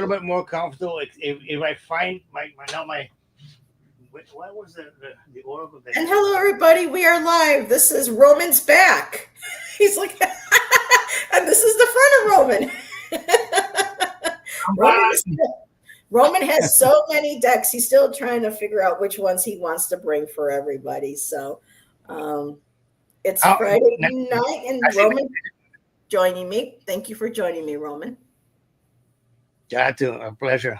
little bit more comfortable if I find my what was the oracle that? And hello, everybody. We are live. This is Roman's back. He's like, and this is the front of Roman. Roman has so many decks. He's still trying to figure out which ones he wants to bring for everybody. So it's Friday night, and Roman joining me. Thank you for joining me, Roman. Yeah, a pleasure.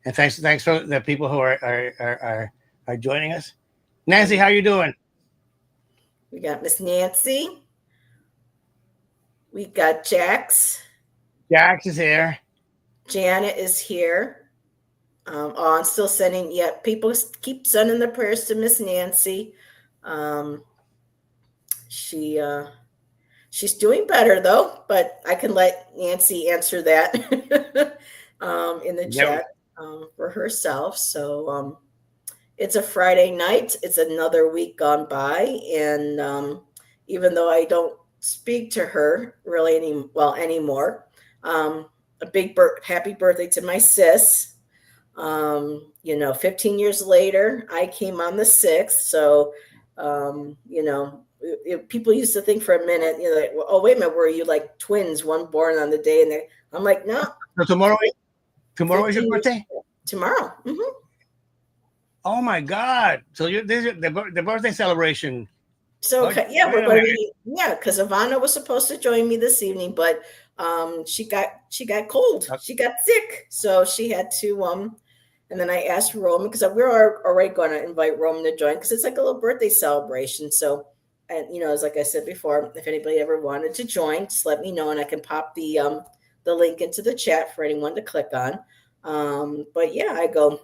And thanks for the people who are joining us. Nancy, how you doing? We got Miss Nancy. We got Jax. Jax is here. Janet is here. I'm still sending. Yeah, people keep sending their prayers to Miss Nancy. She's doing better though, but I can let Nancy answer that in the chat for herself. So it's a Friday night. It's another week gone by, and even though I don't speak to her really anymore, a big happy birthday to my sis. 15 years later, I came on the 6th. So, people used to think for a minute, like, well, oh, wait a minute, were you like twins, one born on the day? And I'm like, no. So tomorrow is your birthday? Tomorrow. Mm-hmm. Oh my God. So this is the birthday celebration. So, yeah, we're going to be, because Ivana was supposed to join me this evening, but she got cold. She got sick. So she had to, and then I asked Roman, because we were already going to invite Roman to join, because it's like a little birthday celebration. So, and as like I said before, if anybody ever wanted to join, just let me know, and I can pop the link into the chat for anyone to click on. But yeah, I go,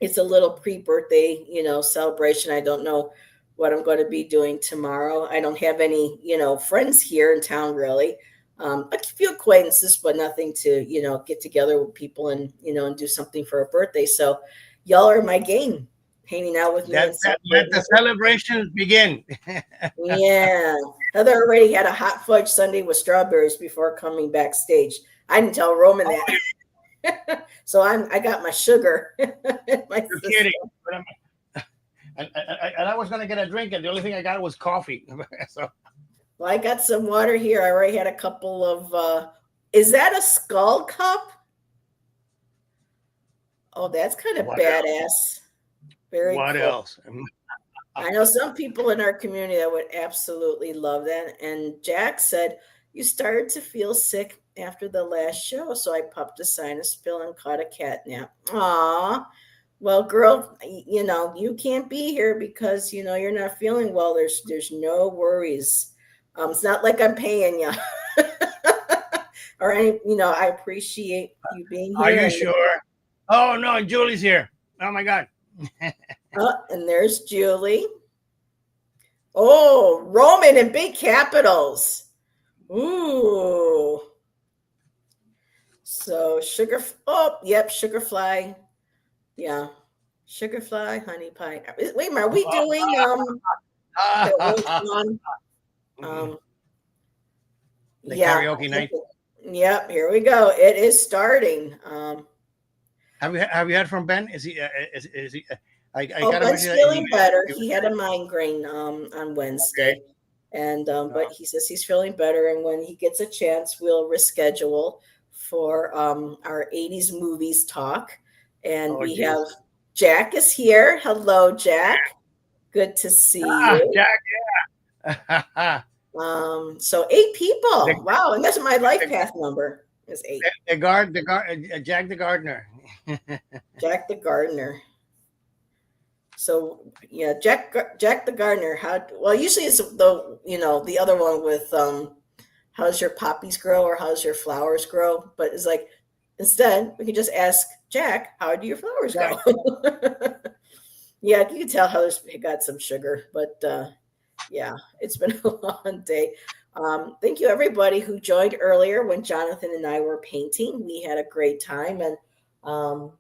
it's a little pre-birthday, celebration. I don't know what I'm going to be doing tomorrow. I don't have any, friends here in town really. A few acquaintances, but nothing to, get together with people and, and do something for a birthday. So y'all are my game, hanging out with me. Let the celebrations begin. Yeah. Heather already had a hot fudge sundae with strawberries before coming backstage. I didn't tell Roman that. So I got my sugar. You're kidding. And I was going to get a drink, and the only thing I got was coffee. So. Well, I got some water here. I already had a couple of, is that a skull cup? Oh, that's kind of badass. Else? Very What cool. else? I know some people in our community that would absolutely love that. And Jack said, you started to feel sick after the last show, so I popped a sinus pill and caught a cat nap. Aw. Well, girl, you can't be here because, you're not feeling well. There's no worries. It's not like I'm paying you or any, I appreciate you being here. Are you sure? Oh, no, Julie's here. Oh, my God. And there's Julie. Oh, Roman in big capitals. Ooh. So Sugarfly. Yeah. Sugarfly, honey pie. Wait a minute, are we doing the karaoke night? Yep, here we go. It is starting. Have you heard from Ben? Is he? Is he? Ben's feeling better. He had a migraine on Wednesday, and but he says he's feeling better. And when he gets a chance, we'll reschedule for our 80s movies talk. And we have Jack is here. Hello, Jack. Good to see you, Jack. Yeah. So 8 people. Wow, and that's my life path number. Is 8. Jack the gardener. Jack the gardener. So yeah, Jack the gardener. Usually it's the other one with how's your poppies grow or how's your flowers grow, but it's like instead we can just ask Jack, how do your flowers grow? Yeah, you can tell Heather's got some sugar, but yeah, it's been a long day. Thank you everybody who joined earlier when Jonathan and I were painting. We had a great time, and I'm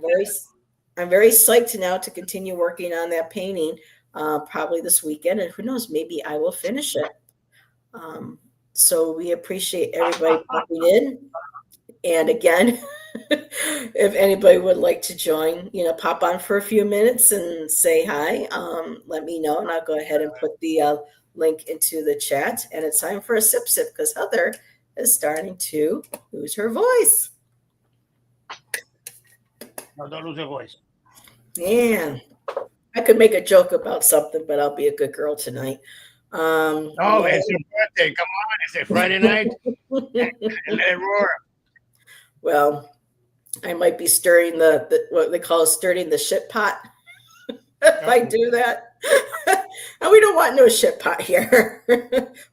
very psyched now to continue working on that painting, probably this weekend, and who knows, maybe I will finish it. So we appreciate everybody popping in, and again, if anybody would like to join, pop on for a few minutes and say hi, let me know, and I'll go ahead and put the link into the chat. And it's time for a sip because Heather is starting to lose her voice. No, don't lose your voice. Yeah. I could make a joke about something, but I'll be a good girl tonight. It's your birthday. Come on. It's a Friday night. and let it roar. Well, I might be stirring the what they call stirring the shit pot if I do that. And we don't want no shit pot here.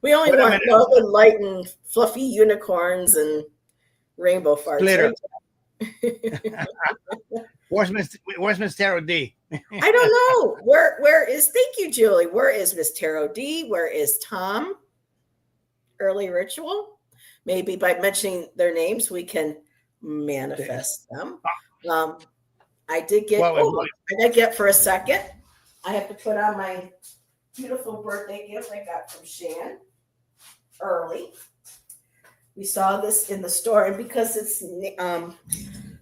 We only want love and light and fluffy unicorns and rainbow farts. Right? Where's Miss Tarot D? I don't know. Where is, thank you, Julie. Where is Miss Tarot D? Where is Tom? Early ritual? Maybe by mentioning their names, we can manifest them. I did get, I did get for a second. I have to put on my beautiful birthday gift I got from Shan early. We saw this in the store, and because it's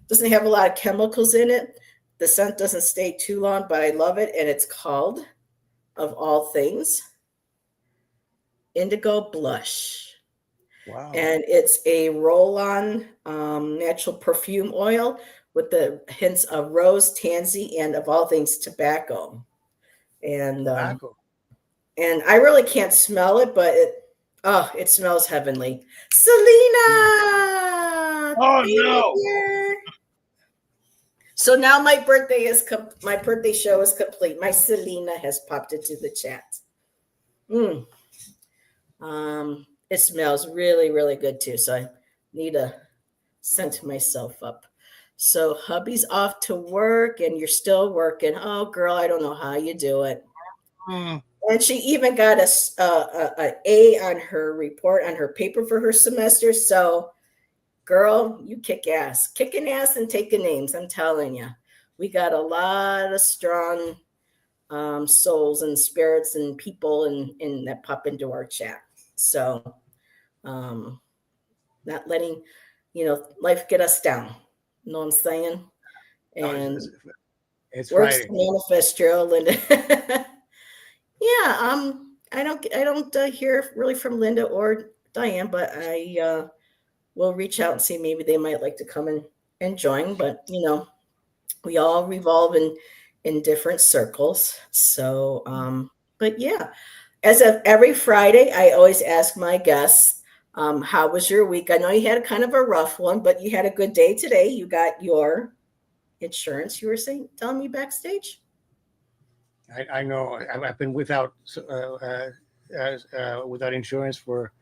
doesn't have a lot of chemicals in it, the scent doesn't stay too long, but I love it. And it's called, of all things, Indigo Blush. Wow. And it's a roll-on natural perfume oil with the hints of rose, tansy, and of all things, tobacco. And and I really can't smell it, but it smells heavenly. Selena! Oh, no! So now my birthday show is complete. My Selena has popped into the chat. It smells really, really good too. So I need to scent myself up. So hubby's off to work and you're still working. Oh, girl, I don't know how you do it. And she even got a A on her report, on her paper for her semester. So, girl, you kick ass. Kicking ass and taking names, I'm telling you. We got a lot of strong souls and spirits and people in that pop into our chat. So, not letting, life get us down. You know what I'm saying? And it's works Friday. to manifest, Joe, Linda. Yeah, I don't hear really from Linda or Diane, but I will reach out and see maybe they might like to come and join. But we all revolve in different circles. So, but yeah, as of every Friday, I always ask my guests, how was your week? I know you had kind of a rough one, but you had a good day today. You got your insurance. You were telling me backstage. I know I've been without insurance for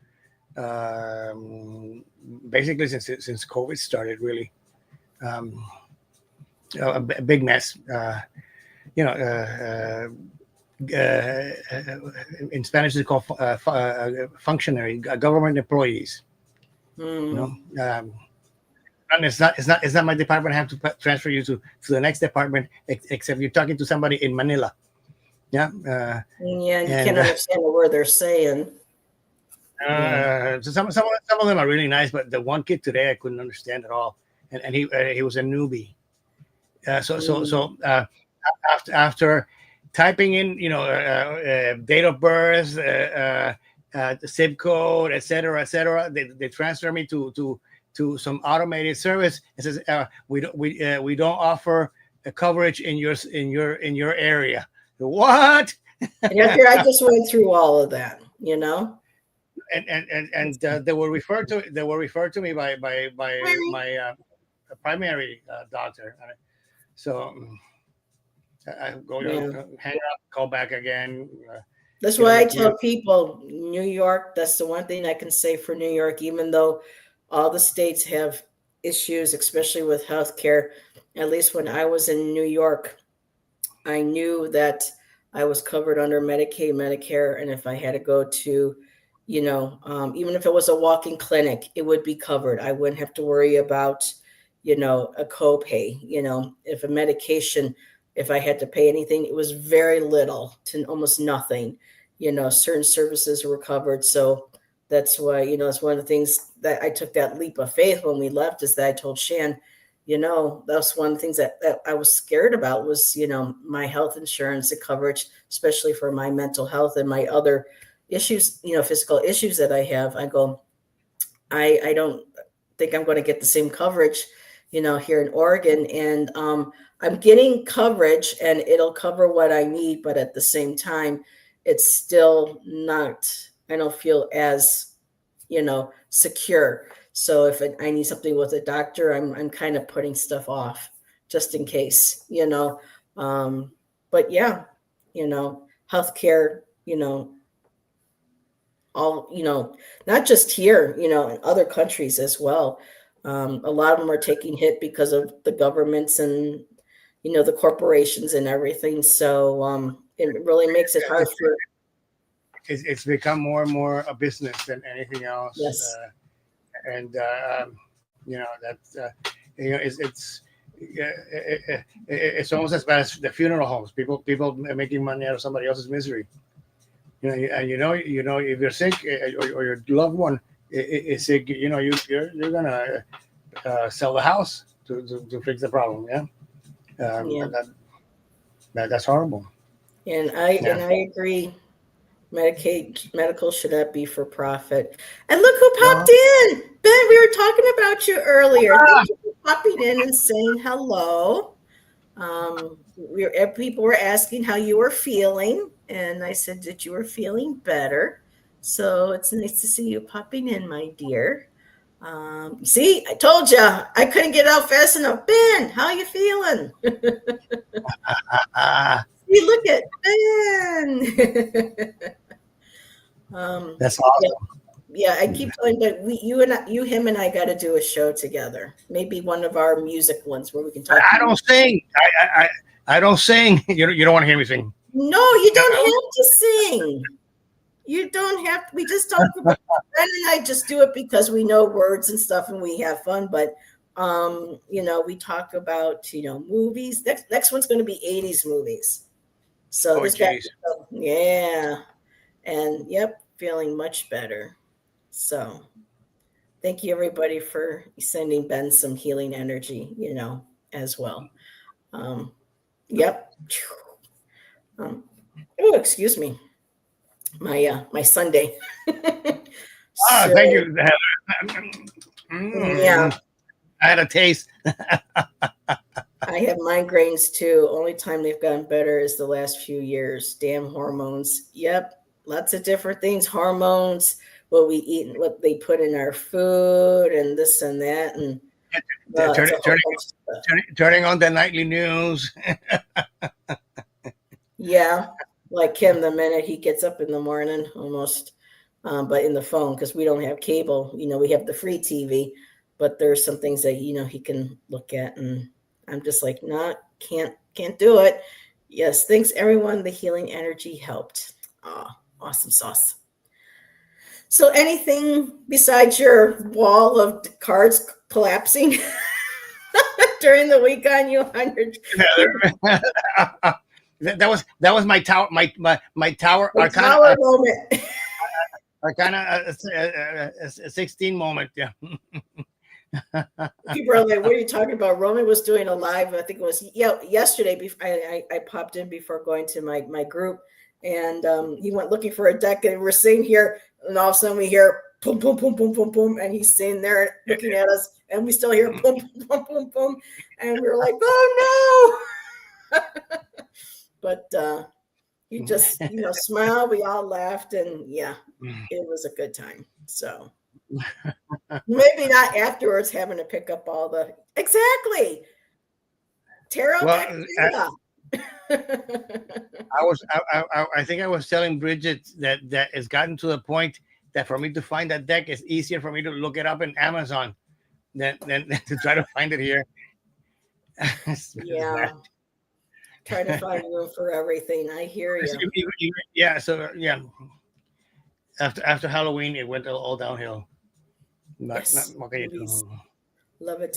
basically since COVID started. Really, a big mess. In Spanish it's called functionary government employees. And it's not my department. I have to transfer you to the next department, except you're talking to somebody in Manila. Yeah. And you can't understand a word they're saying. So some of them are really nice, but the one kid today I couldn't understand at all, and he was a newbie. So after typing in date of birth, the zip code, etc., they transfer me to some automated service. It says we don't offer a coverage in your area. What? And after I just went through all of that, and they were referred to me by my primary doctor. So I go hang up, call back again. That's why I tell people, New York, that's the one thing I can say for New York, even though all the states have issues, especially with healthcare. At least when I was in New York, I knew that I was covered under Medicaid, Medicare, and if I had to go to, even if it was a walk-in clinic, it would be covered. I wouldn't have to worry about, a copay. If a medication, if I had to pay anything, it was very little to almost nothing. Certain services were covered. So that's why, it's one of the things that I took that leap of faith when we left, is that I told Shan, that's one of the things that I was scared about was, my health insurance, the coverage, especially for my mental health and my other issues, physical issues that I have. I go, I don't think I'm going to get the same coverage, here in Oregon. And I'm getting coverage and it'll cover what I need. But at the same time, it's still not, I don't feel as, secure. So if I need something with a doctor, I'm kind of putting stuff off just in case, but yeah, healthcare, all, not just here, in other countries as well. A lot of them are taking hit because of the governments and, the corporations and everything. So it really makes it hard for. It's become more and more a business than anything else. Yes. And that's it's almost as bad as the funeral homes. People making money out of somebody else's misery. If you're sick or your loved one is sick, you're gonna sell the house to fix the problem. That's horrible. And I agree. Medical should not be for profit. And look who popped in. Ben, we were talking about you earlier. Thank you for popping in and saying hello. People were asking how you were feeling, and I said that you were feeling better. So it's nice to see you popping in, my dear. See, I told you I couldn't get out fast enough. Ben, how you feeling? See, look at Ben. That's awesome. Yeah, I keep telling you, him and I got to do a show together. Maybe one of our music ones where we can talk. I don't sing. I don't sing. You don't want to hear me sing. No, you don't have to sing. You don't have to. We just talk about. Ben and I just do it because we know words and stuff and we have fun. But we talk about movies. Next one's going to be 80s movies. So yeah. And yep, feeling much better. So thank you everybody for sending Ben some healing energy, as well. Yep. Oh, excuse me. My Sunday. Thank you. Yeah. I had a taste. I have migraines too. Only time they've gotten better is the last few years. Damn hormones. Yep. Lots of different things, hormones, what we eat and what they put in our food and this and that. And turning on the nightly news. Yeah. Like Kim, the minute he gets up in the morning almost, but in the phone, because we don't have cable, we have the free TV, but there's some things that, he can look at. And I'm just like, nah, can't do it. Yes. Thanks everyone. The healing energy helped. Awesome sauce. So anything besides your wall of cards collapsing during the week on you? That was my tower, my tower arcana, tower moment. Arcana 16 moment. Yeah. People are like, what are you talking about? Roman was doing a live, I think it was yesterday. I popped in before going to my group. And he went looking for a deck, and we're sitting here, and all of a sudden we hear boom, boom, boom, boom, boom, boom, and he's sitting there looking at us, and we still hear boom, boom, boom, boom, boom, and we were like, oh no! But he just, smiled. We all laughed, and yeah, it was a good time. So maybe not afterwards having to pick up all the tarot deck. I think I was telling Bridget that it's gotten to the point that for me to find that deck, it's easier for me to look it up in Amazon than to try to find it here. Yeah. Try to find room for everything. I hear you. Yeah. So yeah. After Halloween, it went all downhill. Yes, love it.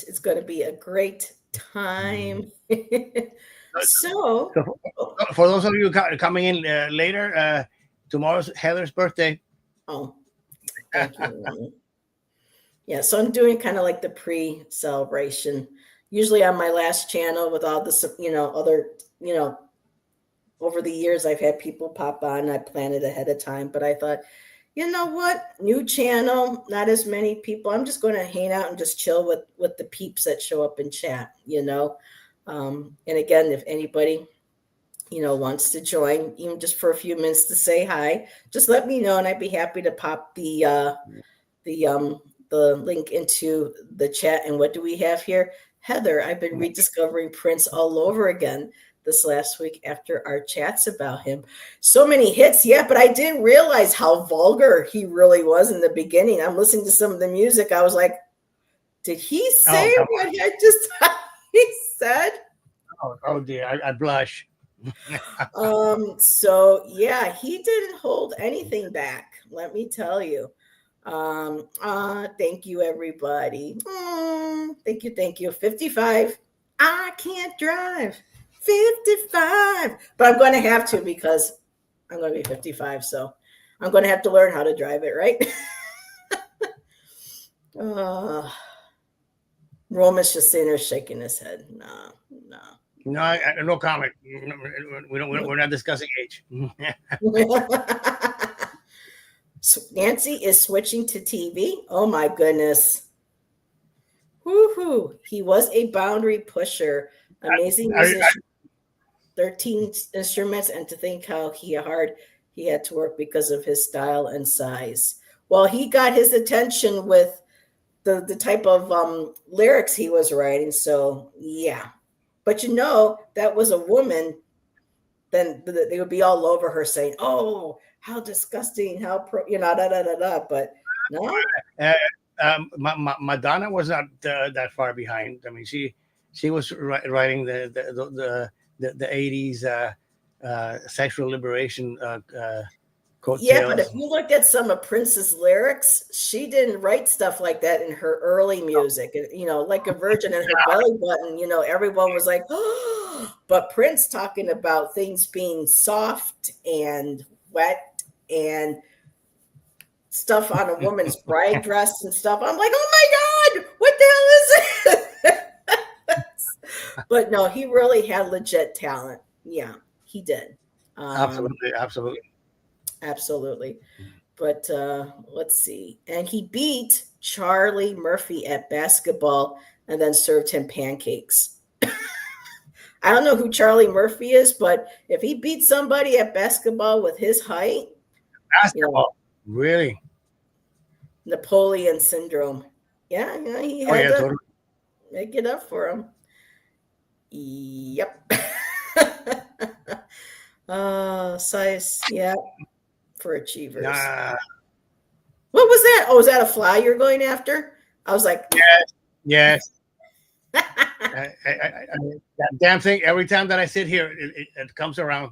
It's going to be a great time. So for those of you coming in later, tomorrow's Heather's birthday. Oh, thank you. Yeah, so I'm doing kind of like the pre-celebration, usually on my last channel with all this, other, over the years, I've had people pop on. I planned it ahead of time, but I thought, you know what? New channel, not as many people. I'm just going to hang out and just chill with the peeps that show up in chat, And again, if anybody, wants to join, even just for a few minutes to say hi, just let me know, and I'd be happy to pop the link into the chat. And what do we have here? Heather, I've been rediscovering Prince all over again this last week after our chats about him. So many hits, yeah, but I didn't realize how vulgar he really was in the beginning. I'm listening to some of the music. I was like, did he say what I just he said? Oh dear, I blush. So yeah, he didn't hold anything back, let me tell you. Thank you, everybody. Thank you. 55. I can't drive. 55. But I'm going to have to, because I'm going to be 55. So I'm going to have to learn how to drive it, right? Roman's just sitting there shaking his head. No. No comment. We're not discussing age. So Nancy is switching to TV. Oh my goodness. Woohoo. He was a boundary pusher. Amazing musician. 13 instruments, and to think how hard he had to work because of his style and size. Well, he got his attention with the type of lyrics he was writing. So yeah. But that was a woman, then they would be all over her saying, oh, how disgusting, how but no. Madonna was not that far behind. I mean, she was writing the 80s sexual liberation coattails. Yeah, but if you looked at some of Prince's lyrics, she didn't write stuff like that in her early music. Like a virgin and her belly button, everyone was like, oh. But Prince talking about things being soft and wet and stuff on a woman's bride dress and stuff. I'm like, oh my God, what the hell is this? But no, he really had legit talent. Yeah, he did. Absolutely. But let's see. And he beat Charlie Murphy at basketball and then served him pancakes. I don't know who Charlie Murphy is, but if he beat somebody at basketball with his height. Basketball, really? Napoleon syndrome. Yeah, he had to totally make it up for him. Yep. Size, yeah, for achievers. What was that? Oh, was that a fly you're going after? I was like, yes. That damn thing, every time that I sit here, it comes around.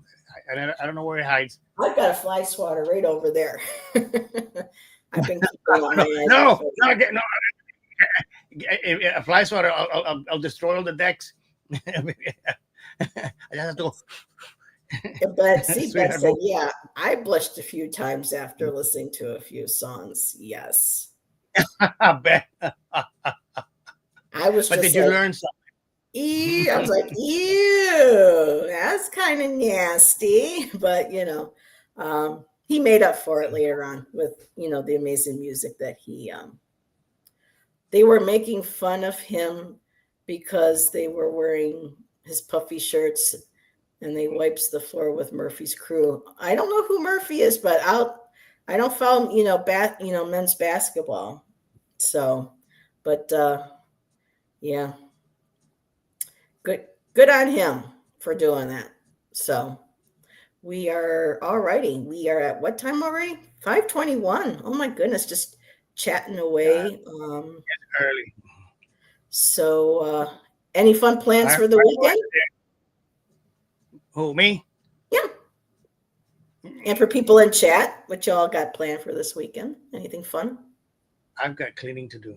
I don't know where it hides. I've got a fly swatter right over there. I've been no. A fly swatter, I'll destroy all the decks. I just have to go. But see, Beth said, yeah, I blushed a few times after listening to a few songs. Yes. I bet. I was. But did you learn something? Ew. I was like, ew, that's kind of nasty. But he made up for it later on with the amazing music that he. They were making fun of him because they were wearing his puffy shirts, and they wipes the floor with Murphy's crew. I don't know who Murphy is, but I don't follow men's basketball. So, but yeah, good on him for doing that. So we are all righty. We are at what time already? 5:21. Oh my goodness, just chatting away. Early. So any fun plans for the weekend? Who, me? Yeah. And for people in chat, what y'all got planned for this weekend? Anything fun? I've got cleaning to do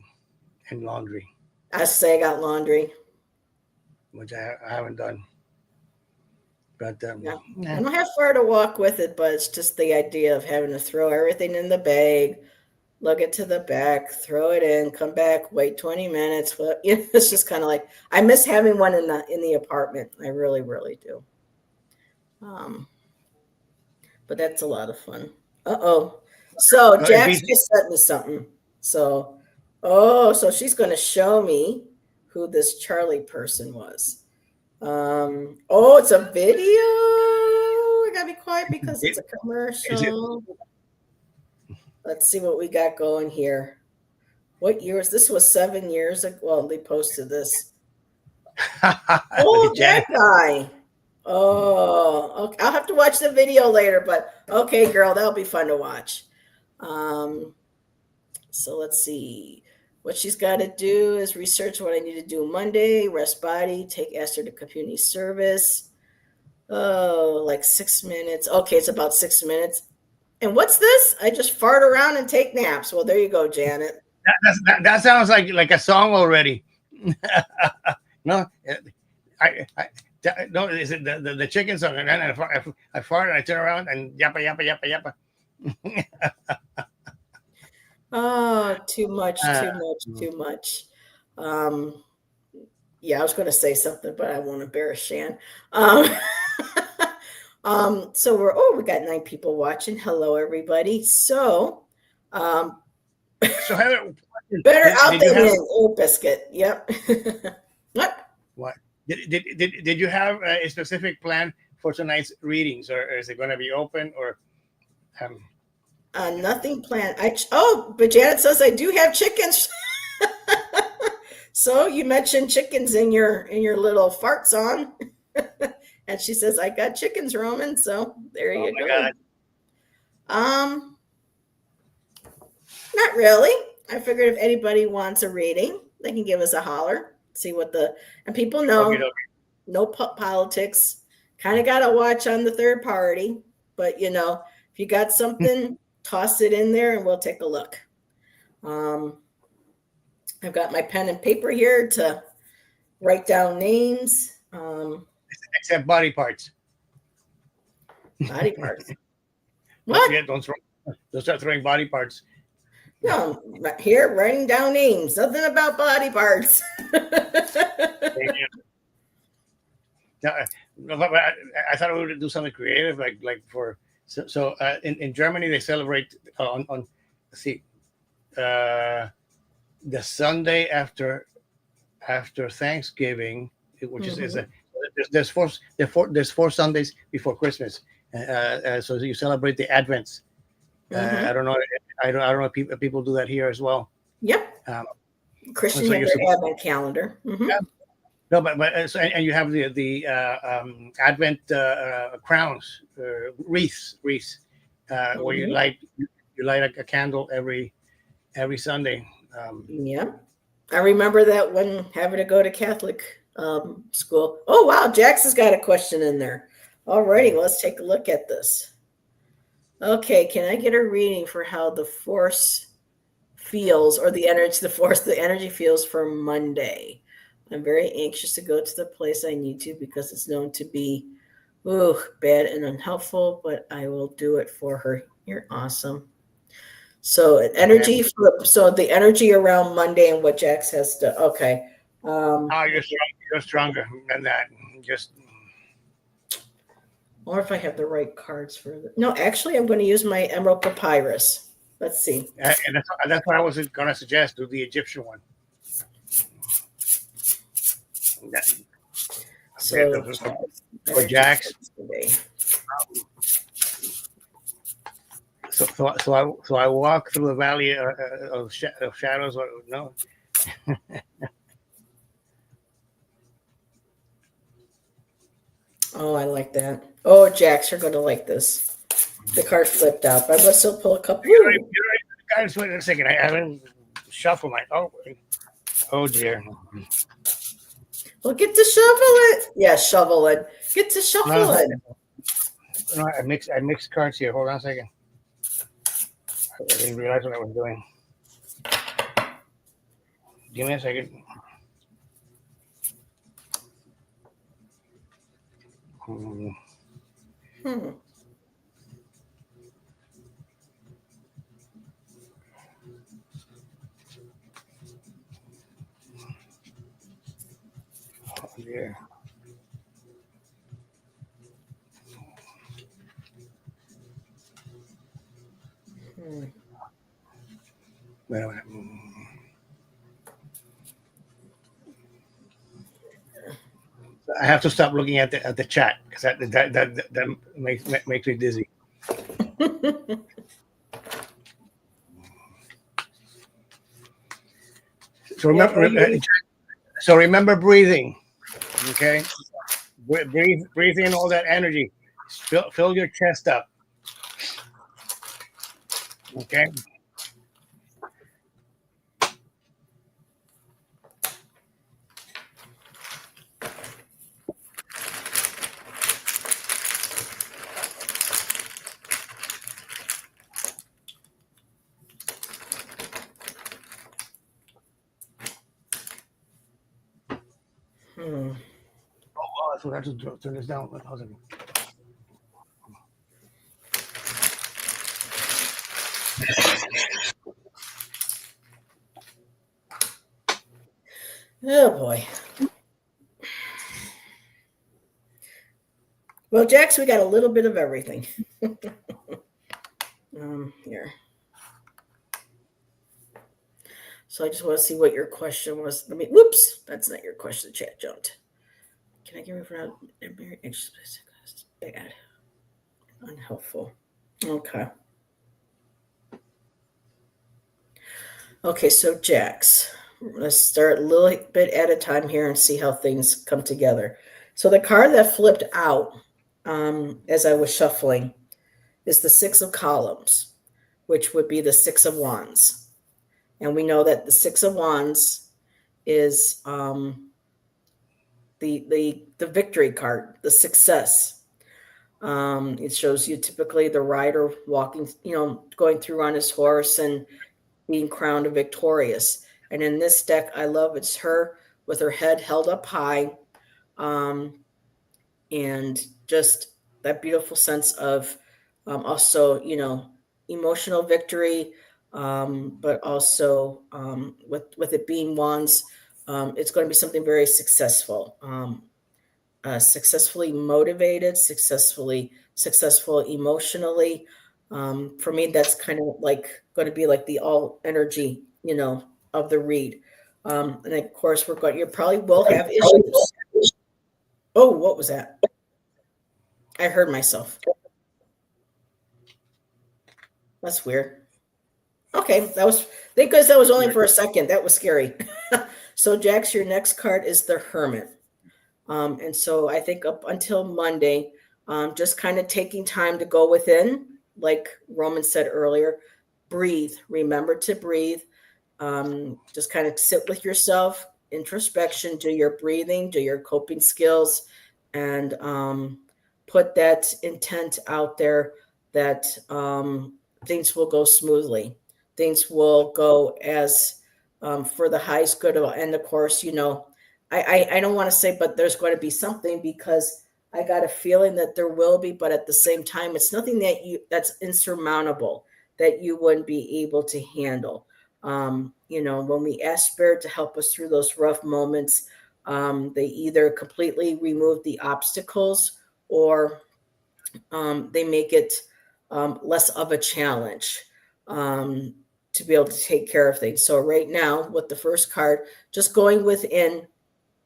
and laundry. I say I got laundry, which I haven't done. But I don't have far to walk with it, but it's just the idea of having to throw everything in the bag, lug it to the back, throw it in, come back, wait 20 minutes. Well, it's just kind of like, I miss having one in the apartment. I really, really do. But that's a lot of fun. Uh-oh. So Jack's just sent me something. So, so she's going to show me who this Charlie person was. It's a video. I gotta be quiet because it's a commercial. Let's see what we got going here. What year was this? Was 7 years ago. Well, they posted this. Oh, that guy. Oh, okay. I'll have to watch the video later, but okay, girl, that'll be fun to watch. So let's see. What she's got to do is research what I need to do Monday, rest body, take Esther to community service. Oh, like 6 minutes. Okay, it's about 6 minutes. And what's this? I just fart around and take naps. Well, there you go, Janet. That sounds like a song already. No, no, is it the chicken song? And then I fart and I turn around and yappa yappa yappa yappa. Oh, too much. Yeah, I was going to say something, but I won't embarrass Shan. So we got 9 people watching. Hello, everybody. So, so Heather, better out than in. Oh, biscuit. Yep. What? Did you have a specific plan for tonight's readings, or is it going to be open, or? Nothing planned. But Janet says I do have chickens. So you mentioned chickens in your little fart song. And she says, I got chickens, Roman. So there you go. God. Not really. I figured if anybody wants a reading, they can give us a holler. See what and people know. Okay. No politics. Kind of got to watch on the third party. But, if you got something, toss it in there and we'll take a look. I've got my pen and paper here to write down names. Except body parts. Body parts. What? Don't start throwing body parts. No, here, writing down names. Nothing about body parts. I thought we would do something creative, like for in Germany they celebrate on let's see, the Sunday after Thanksgiving, which is there's 4 Sundays before Christmas, so you celebrate the Advents. I don't know if people do that here as well. Yep. Christian have their Advent calendar. Yeah. No, but and you have the Advent crowns, wreaths, where you light a candle every Sunday. Yeah, I remember that when having to go to Catholic school. Oh wow, Jax has got a question in there. Alrighty, let's take a look at this. Okay, can I get a reading for how the force feels, or the energy feels for Monday? I'm very anxious to go to the place I need to because it's known to be bad and unhelpful, but I will do it for her. You're awesome. So energy so the energy around Monday and what Jax has to you're stronger than that. Just or if I have the right cards for it. No, actually I'm going to use my Emerald Papyrus. Let's see. And that's what I was going to suggest. Do the Egyptian one. For Jax. So I walk through the valley of shadows. No. Oh, I like that. Oh, Jax, you're going to like this. The card flipped out, but I will still pull a couple. Guys, wait a second. I haven't shuffled my. Oh dear. Well, get to shovel it. Yeah, shovel it. Get to shuffle it. No, I mixed cards here. Hold on a second. I didn't realize what I was doing. Give me a second. Yeah. Wait a minute. I have to stop looking at the chat because that makes me dizzy. So remember breathing. Okay, breathe in all that energy. Fill your chest up. Okay. Oh, I forgot to turn this down. Oh boy. Well, Jax, we got a little bit of everything. Here. So I just want to see what your question was. Whoops, that's not your question. The chat jumped. Can I give you for bad? Unhelpful. Okay. Okay, so Jax, let's start a little bit at a time here and see how things come together. So the card that flipped out as I was shuffling is the Six of Columns, which would be the Six of Wands. And we know that the Six of Wands is the victory card, the success. It shows you typically the rider walking, going through on his horse and being crowned victorious. And in this deck, I love it's her with her head held up high, and just that beautiful sense of also, emotional victory, but also with it being wands, it's going to be something very successful, successfully motivated, successful emotionally. For me, that's kind of like going to be like the all energy, of the read. And of course, you probably will have issues. Oh, what was that? I heard myself. That's weird. Okay, because that was only for a second. That was scary. So, Jax, your next card is the Hermit. And so I think up until Monday, just kind of taking time to go within, like Roman said earlier, breathe. Remember to breathe. Just kind of sit with yourself, introspection, do your breathing, do your coping skills, and put that intent out there that things will go smoothly. Things will go as for the highest good. And of course, I don't want to say, but there's going to be something, because I got a feeling that there will be, but at the same time, it's nothing that's insurmountable that you wouldn't be able to handle. When we ask Spirit to help us through those rough moments, they either completely remove the obstacles, or they make it less of a challenge to be able to take care of things. So right now, with the first card, just going within,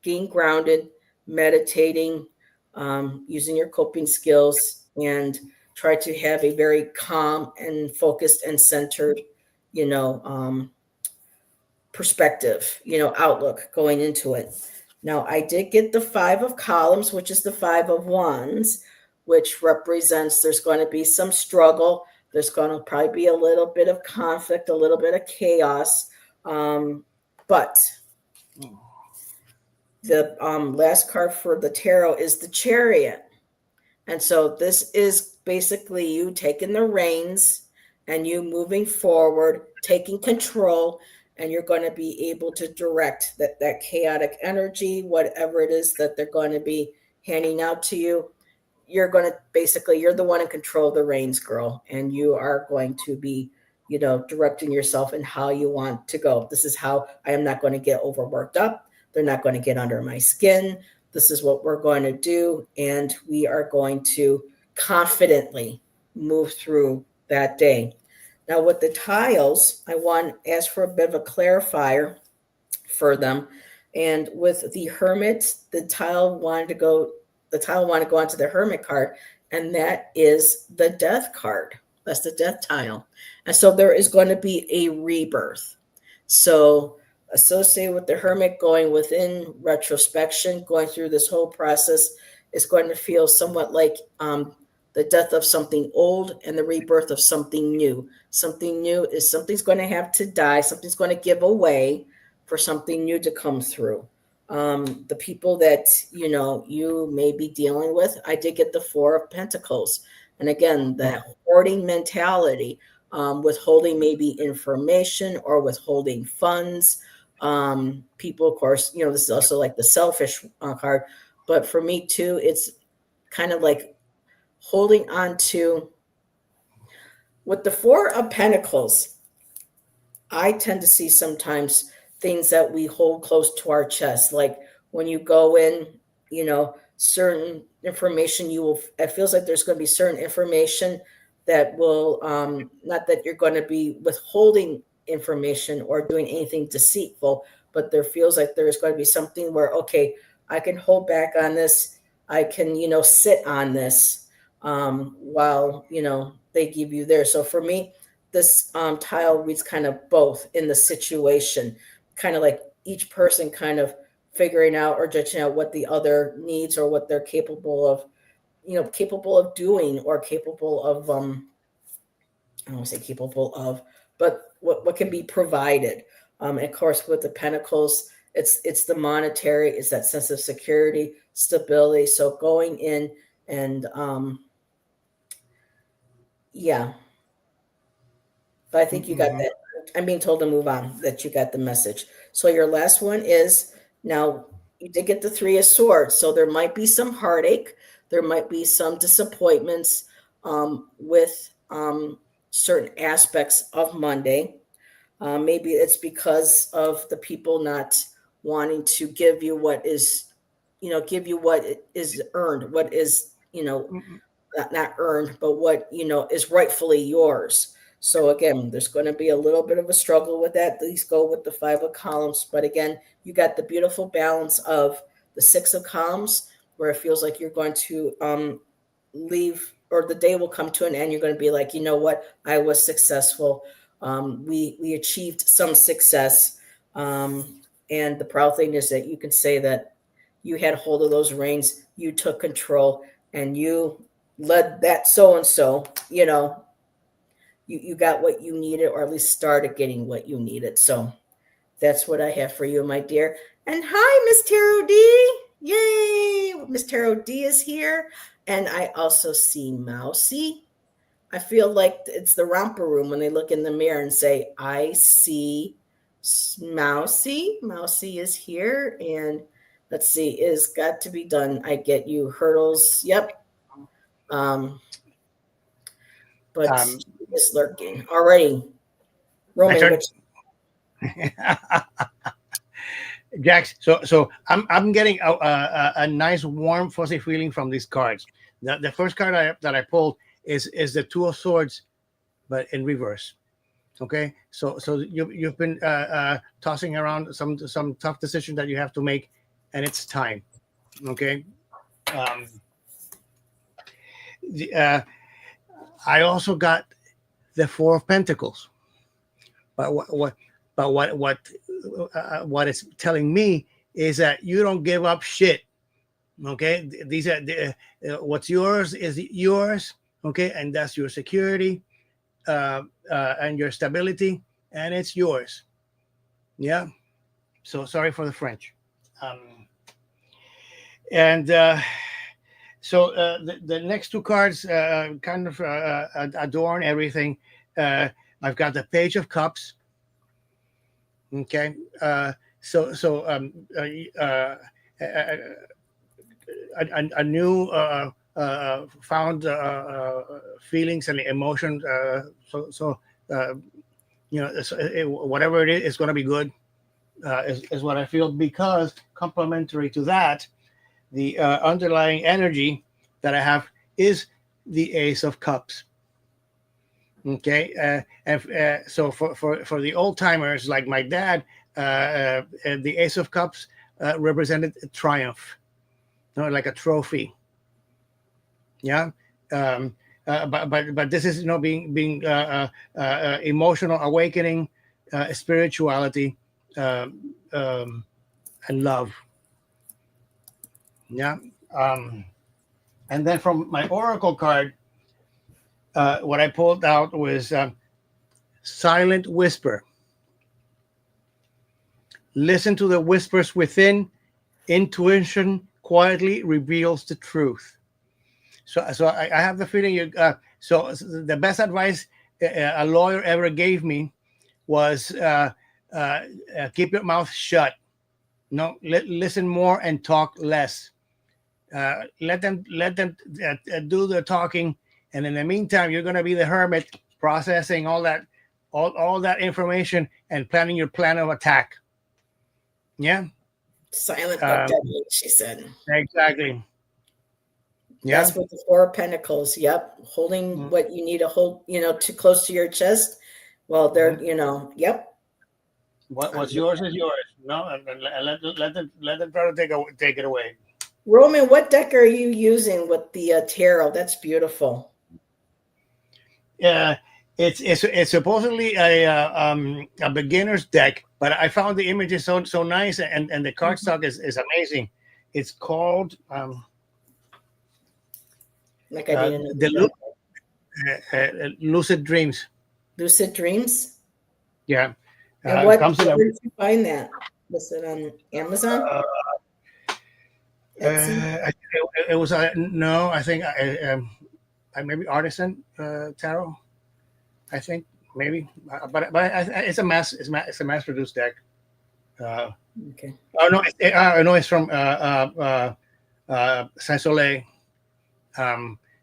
being grounded, meditating, using your coping skills, and try to have a very calm and focused and centered, perspective, outlook going into it. Now, I did get the Five of Columns, which is the Five of Wands, which represents there's going to be some struggle. There's going to probably be a little bit of conflict, a little bit of chaos. But the last card for the tarot is the Chariot. And so this is basically you taking the reins and you moving forward, taking control, and you're going to be able to direct that chaotic energy, whatever it is that they're going to be handing out to you. You're the one in control of the reins, girl, and you are going to be, directing yourself in how you want to go. This is how I am not going to get overworked up. They're not going to get under my skin. This is what we're going to do, and we are going to confidently move through that day. Now, with the tiles, I want to ask for a bit of a clarifier for them. And with the hermit, the tile wanted to go onto the hermit card, and that is the death card. That's the death tile. And so there is going to be a rebirth. So associated with the hermit, going within retrospection, going through this whole process, is going to feel somewhat like the death of something old and the rebirth of something new. Something new is something's going to have to die, something's going to give away for something new to come through. The people that you may be dealing with, I did get the Four of Pentacles. And again, the hoarding mentality, withholding maybe information or withholding funds. People, of course, this is also like the selfish card. But for me too, it's kind of like holding on to, with the Four of Pentacles, I tend to see sometimes things that we hold close to our chest. Like when you go in, certain information, it feels like there's going to be certain information that will, not that you're going to be withholding information or doing anything deceitful, but there feels like there's going to be something where, okay, I can hold back on this. I can, sit on this while, they give you there. So for me, this tile reads kind of both in the situation, kind of like each person kind of figuring out or judging out what the other needs or what they're capable of doing, or capable of, I don't want to say capable of, but what can be provided. Of course, with the Pentacles, it's the monetary, it's that sense of security, stability. So going in and, but I think you got that. I'm being told to move on, that you got the message. So your last one is, now you did get the Three of Swords. So there might be some heartache. There might be some disappointments with certain aspects of Monday. Maybe it's because of the people not wanting to give you what is earned, what is, not earned, but what, is rightfully yours. So again, there's going to be a little bit of a struggle with that. These go with the Five of Columns. But again, you got the beautiful balance of the Six of Columns, where it feels like you're going to leave, or the day will come to an end. You're going to be like, you know what? I was successful. We achieved some success. And the proud thing is that you can say that you had hold of those reins, you took control, and you led that so-and-so, you got what you needed, or at least started getting what you needed. So that's what I have for you, my dear. And hi, Miss Tarot D. Yay! Miss Tarot D is here. And I also see Mousy. I feel like it's the romper room when they look in the mirror and say, I see Mousy. Mousy is here. And let's see, is got to be done. I get you. Hurdles. Yep. But it's lurking already. Roman, Jax, so I'm getting a nice warm fuzzy feeling from these cards. The first card that I pulled is the Two of Swords, but in reverse. Okay, so you've been tossing around some tough decision that you have to make, and it's time. Okay. I also got the Four of Pentacles, but what it's telling me is that you don't give up shit. Okay, these are what's yours is yours. Okay, and that's your security and your stability, and it's yours. Yeah. So sorry for the French. So the next two cards kind of adorn everything. I've got the Page of Cups. Okay, a new found feelings and emotions. Whatever it is going to be good. Is what I feel, because complementary to that, the underlying energy that I have is the Ace of Cups. Okay, so for the old timers like my dad, the Ace of Cups represented triumph, like a trophy. Yeah. But this is being emotional awakening, spirituality, and love. Yeah. And then from my oracle card, what I pulled out was silent whisper. Listen to the whispers within. Intuition quietly reveals the truth. So I have the feeling you. So the best advice a lawyer ever gave me was keep your mouth shut. No, listen more and talk less. Let them do the talking, and in the meantime, you're going to be the hermit, processing all that information and planning your plan of attack. Yeah. Silent but deadly, she said. Exactly. Yeah. That's with the Four of Pentacles. Yep. Holding what you need to hold, too close to your chest. Well, they're, yep. What's yours is yours. No, and let them try to take it away. Roman, what deck are you using with the tarot? That's beautiful. Yeah, it's supposedly a beginner's deck, but I found the images so nice, and the cardstock is amazing. It's called like I didn't the Lucid Dreams. Lucid Dreams. Yeah. And where did you find that? Was it on Amazon? It was no, I think maybe Artisan Tarot. I think maybe, but it's a mass produced deck. Okay. Oh no, it's from Saint Soleil.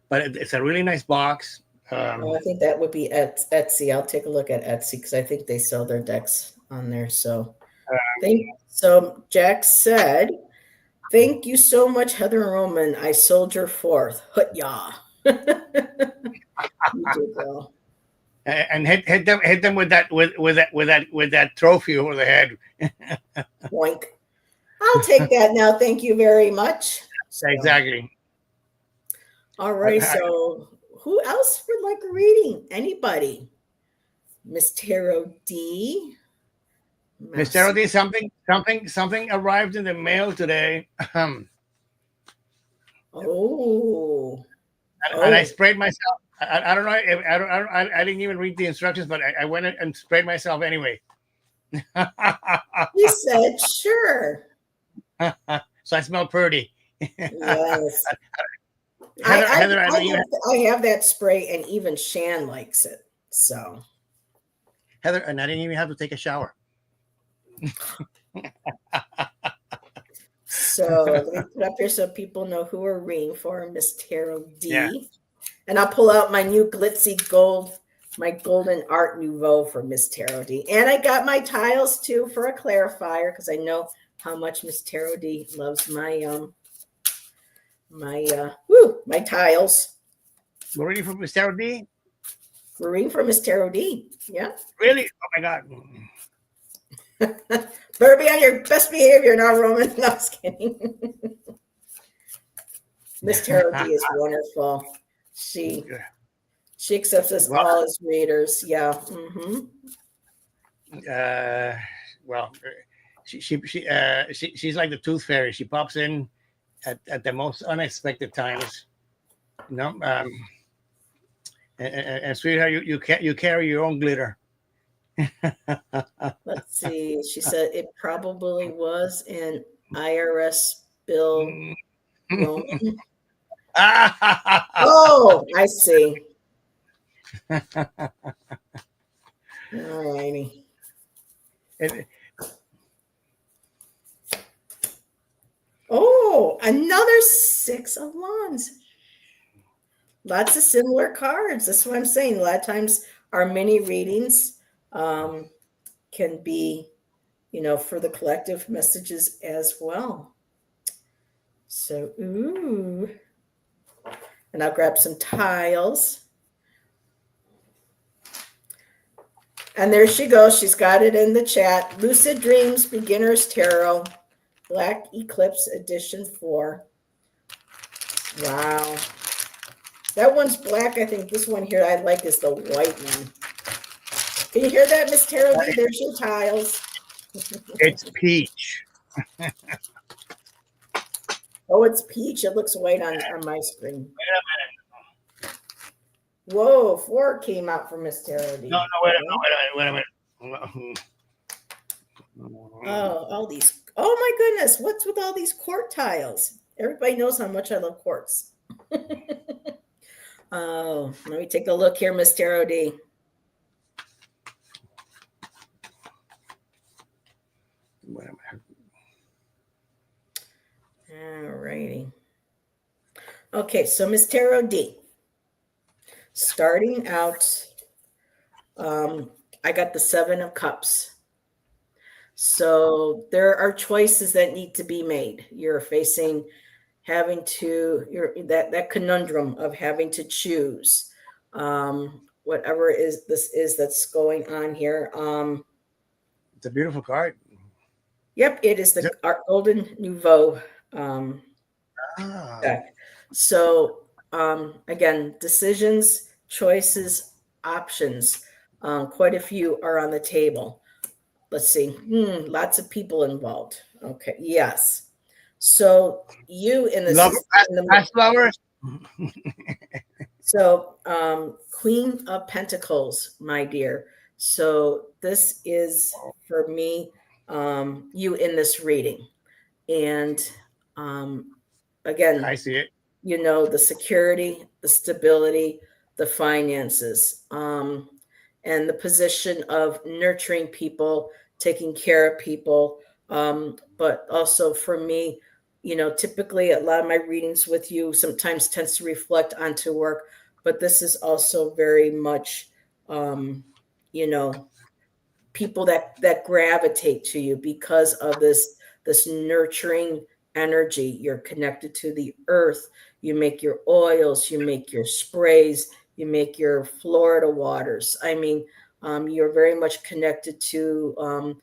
But it's a really nice box. I think that would be Etsy. I'll take a look at Etsy because I think they sell their decks on there. So, so Jack said, "Thank you so much, Heather and Roman. I soldier forth. Hut-yah." You do, girl. And hit them with that trophy over the head. Boink. I'll take that now. Thank you very much. So. Exactly. All right. So who else would like a reading? Anybody? Miss Tarot D. Miss Tarot D, something arrived in the mail today. Oh. And I sprayed myself. I don't know if I didn't even read the instructions, but I went and sprayed myself anyway. He said, "Sure." So I smell pretty. Yes. Heather, I have that spray, and even Shan likes it. So, Heather, and I didn't even have to take a shower. So let me put up here so people know who we're reading for, Miss Tarot D. Yeah. And I'll pull out my new glitzy gold, my golden Art Nouveau for Miss Tarot D. And I got my tiles too for a clarifier because I know how much Miss Tarot D loves my my tiles. We're reading for Miss Tarot D? We're reading for Miss Tarot D. Yeah. Really? Oh my God. Better be on your best behavior now, Roman. No, I was kidding. Miss Tarot D is wonderful. She accepts us all as readers. Yeah. Mm-hmm. Well, she's like the tooth fairy. She pops in at the most unexpected times. And sweetheart, you carry your own glitter. Let's see. She said it probably was an IRS bill. Roman. Oh, I see. All righty. Oh, another 6 of Wands. Lots of similar cards. That's what I'm saying. A lot of times our mini readings can be, for the collective messages as well. So, ooh. And I'll grab some tiles. And there she goes. She's got it in the chat. Lucid Dreams Beginner's Tarot, Black Eclipse Edition 4. Wow. That one's black. I think this one here I like is the white one. Can you hear that, Miss Tarot? There's your tiles. It's peach. Oh, it's peach. It looks white on my screen. Whoa, 4 came out for Miss Tarot. No, wait a minute. Oh, all these. Oh my goodness. What's with all these quart tiles? Everybody knows how much I love quartz. Oh, let me take a look here, Miss Tarot D. All righty. Okay, so Miss Tarot D. Starting out, I got the 7 of Cups. So there are choices that need to be made. You're facing having to, that conundrum of having to choose whatever this is that's going on here. It's a beautiful card. Yep, it is the Golden Nouveau deck. So again, decisions, choices, options. Quite a few are on the table. Let's see. Lots of people involved. Okay. Yes. So you in this flowers. So Queen of Pentacles, my dear. So this is for me, you in this reading. And again, I see it. You know, the security, the stability, the finances, and the position of nurturing people, taking care of people. But also for me, you know, typically a lot of my readings with you sometimes tends to reflect onto work, but this is also very much, you know, people that gravitate to you because of this nurturing energy. You're connected to the earth. You make your oils, you make your sprays, you make your Florida waters. I mean, you're very much connected to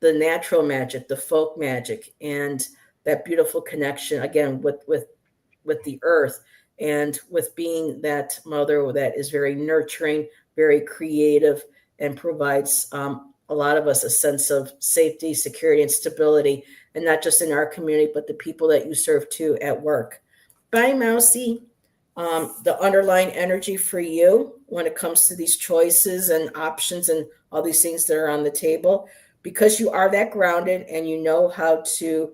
the natural magic, the folk magic, and that beautiful connection again with the earth, and with being that mother that is very nurturing, very creative, and provides a lot of us a sense of safety, security, and stability, and not just in our community, but the people that you serve too at work. Bye, Mousy. The underlying energy for you when it comes to these choices and options and all these things that are on the table, because you are that grounded and you know how to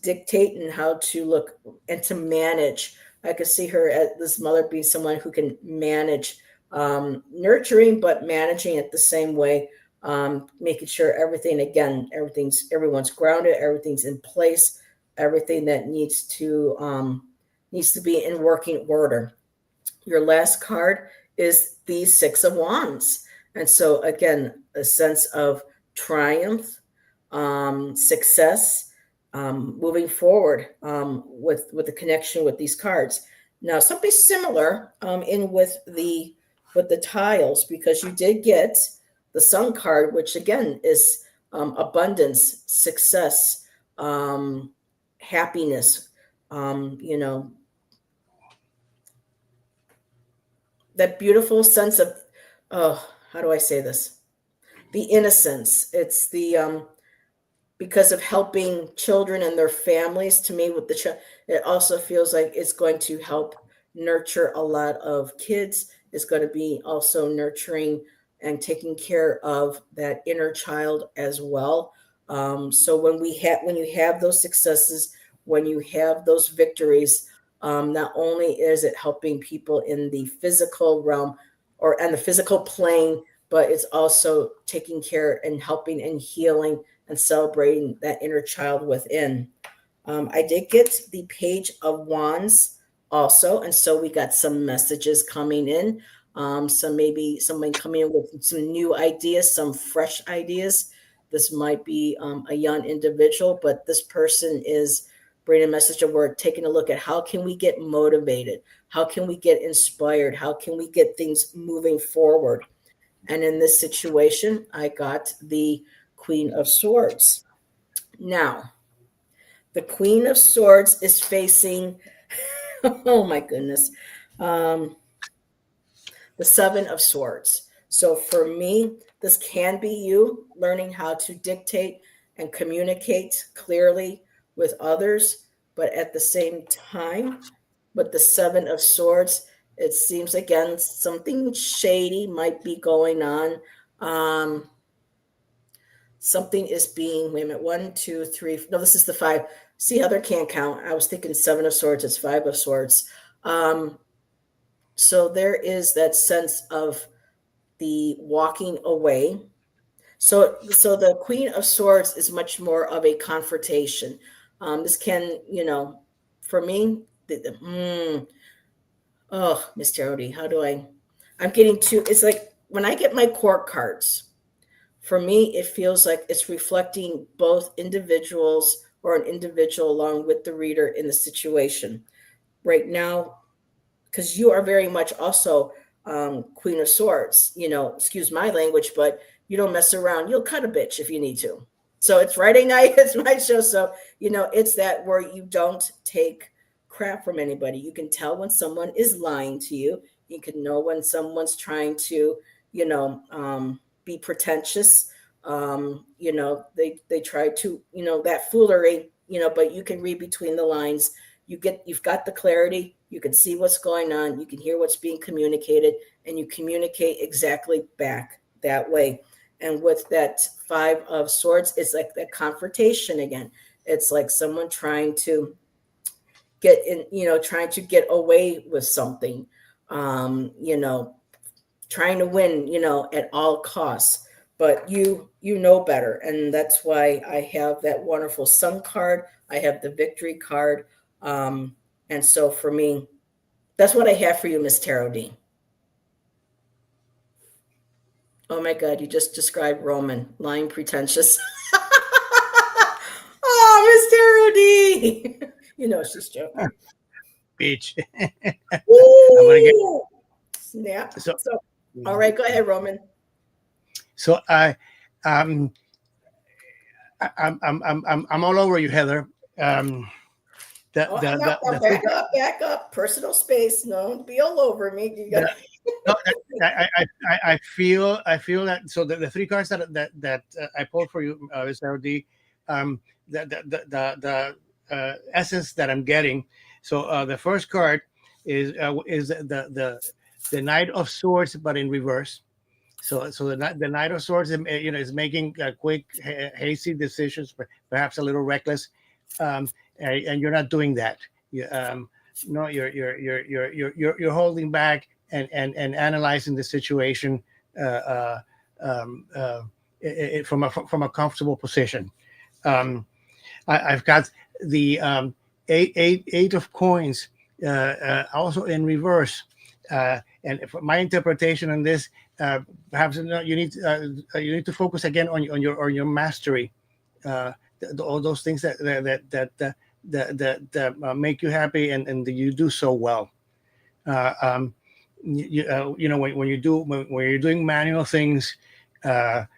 dictate and how to look and to manage. I could see her as this mother being someone who can manage, nurturing, but managing it the same way, making sure everyone's grounded, everything's in place, everything that needs to be in working order. Your last card is the 6 of Wands. And so again, a sense of triumph, success, moving forward with the connection with these cards. Now, something similar in with the tiles, because you did get the Sun card, which again is abundance, success, happiness, you know, that beautiful sense of, oh, how do I say this? The innocence. It's the because of helping children and their families. To me, with it also feels like it's going to help nurture a lot of kids. It's going to be also nurturing and taking care of that inner child as well. So when you have those successes, when you have those victories, not only is it helping people in the physical realm or on the physical plane, but it's also taking care and helping and healing and celebrating that inner child within. I did get the Page of Wands also, and so we got some messages coming in. So maybe someone coming in with some new ideas, some fresh ideas. This might be a young individual, but this person is bringing a message of word, taking a look at how can we get motivated? How can we get inspired? How can we get things moving forward? And in this situation, I got the Queen of Swords. Now, the Queen of Swords is facing, oh my goodness, the Seven of Swords. So for me, this can be you learning how to dictate and communicate clearly with others, but at the same time, with the Seven of Swords, it seems again something shady might be going on. Something is being, wait a minute, 1, 2, 3. No, this is the 5. See, Heather can't count. I was thinking Seven of Swords, it's 5 of Swords. So there is that sense of the walking away. So the Queen of Swords is much more of a confrontation. This can, for me, oh, Miss Terody, how do I'm getting to, it's like when I get my court cards, for me, it feels like it's reflecting both individuals or an individual along with the reader in the situation. Right now, because you are very much also Queen of Swords, excuse my language, but you don't mess around. You'll cut a bitch if you need to. So it's Friday night, it's my show. So, it's that where you don't take crap from anybody. You can tell when someone is lying to you. You can know when someone's trying to, be pretentious. They try to, that foolery, but you can read between the lines. You've got the clarity. You can see what's going on. You can hear what's being communicated, and you communicate exactly back that way. And with that 5 of Swords, it's like that confrontation again. It's like someone trying to get in, trying to get away with something, trying to win, at all costs. But you know better. And that's why I have that wonderful Sun card. I have the Victory card. And so for me, that's what I have for you, Miss Tarot D. Oh my God, you just described Roman, lying, pretentious. Oh, Miss Tarot D. She's joking. Beach. I'm gonna get snap. So all right, go ahead, Roman. So I'm all over you, Heather. Back up. Personal space. No, be all over me. You got. No, I feel that. So the 3 cards that I pulled for you, Mr. D, the essence that I'm getting. So the first card is the Knight of Swords, but in reverse. So the Knight of Swords, is making quick, hasty decisions, perhaps a little reckless, and you're not doing that. You're holding back and analyzing the situation from a comfortable position. I've got the eight of coins also in reverse, and for my interpretation on this, perhaps you need to focus again on your mastery, all those things that make you happy and you do so well. When you're doing manual things, it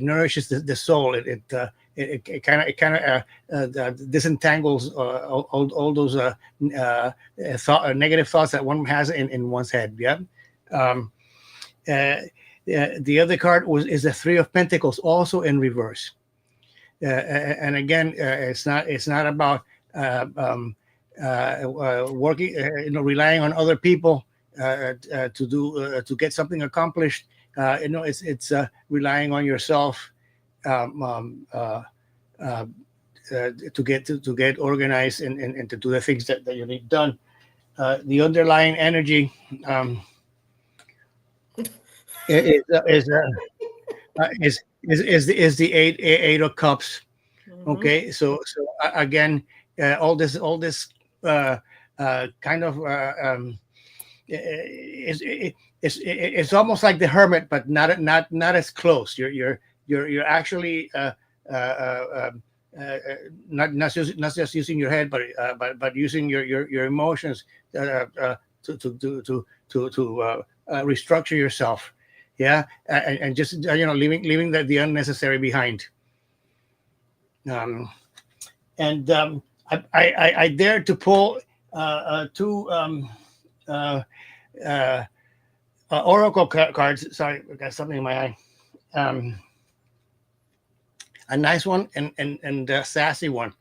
nourishes the soul. It kind of disentangles all those negative thoughts that one has in one's head. Yeah. The other card is the 3 of Pentacles, also in reverse. And again, it's not about working, relying on other people to get something accomplished. It's relying on yourself to get organized and to do the things that you need done. The underlying energy is the eight of cups. Okay, so again, all this kind of it's almost like the hermit, but not as close. You're actually not just using your head, but using your emotions to restructure yourself, yeah, and just leaving the unnecessary behind. Um, and I dare to pull two uh, uh, oracle cards. Sorry, I got something in my eye. Um, a nice one and a sassy one.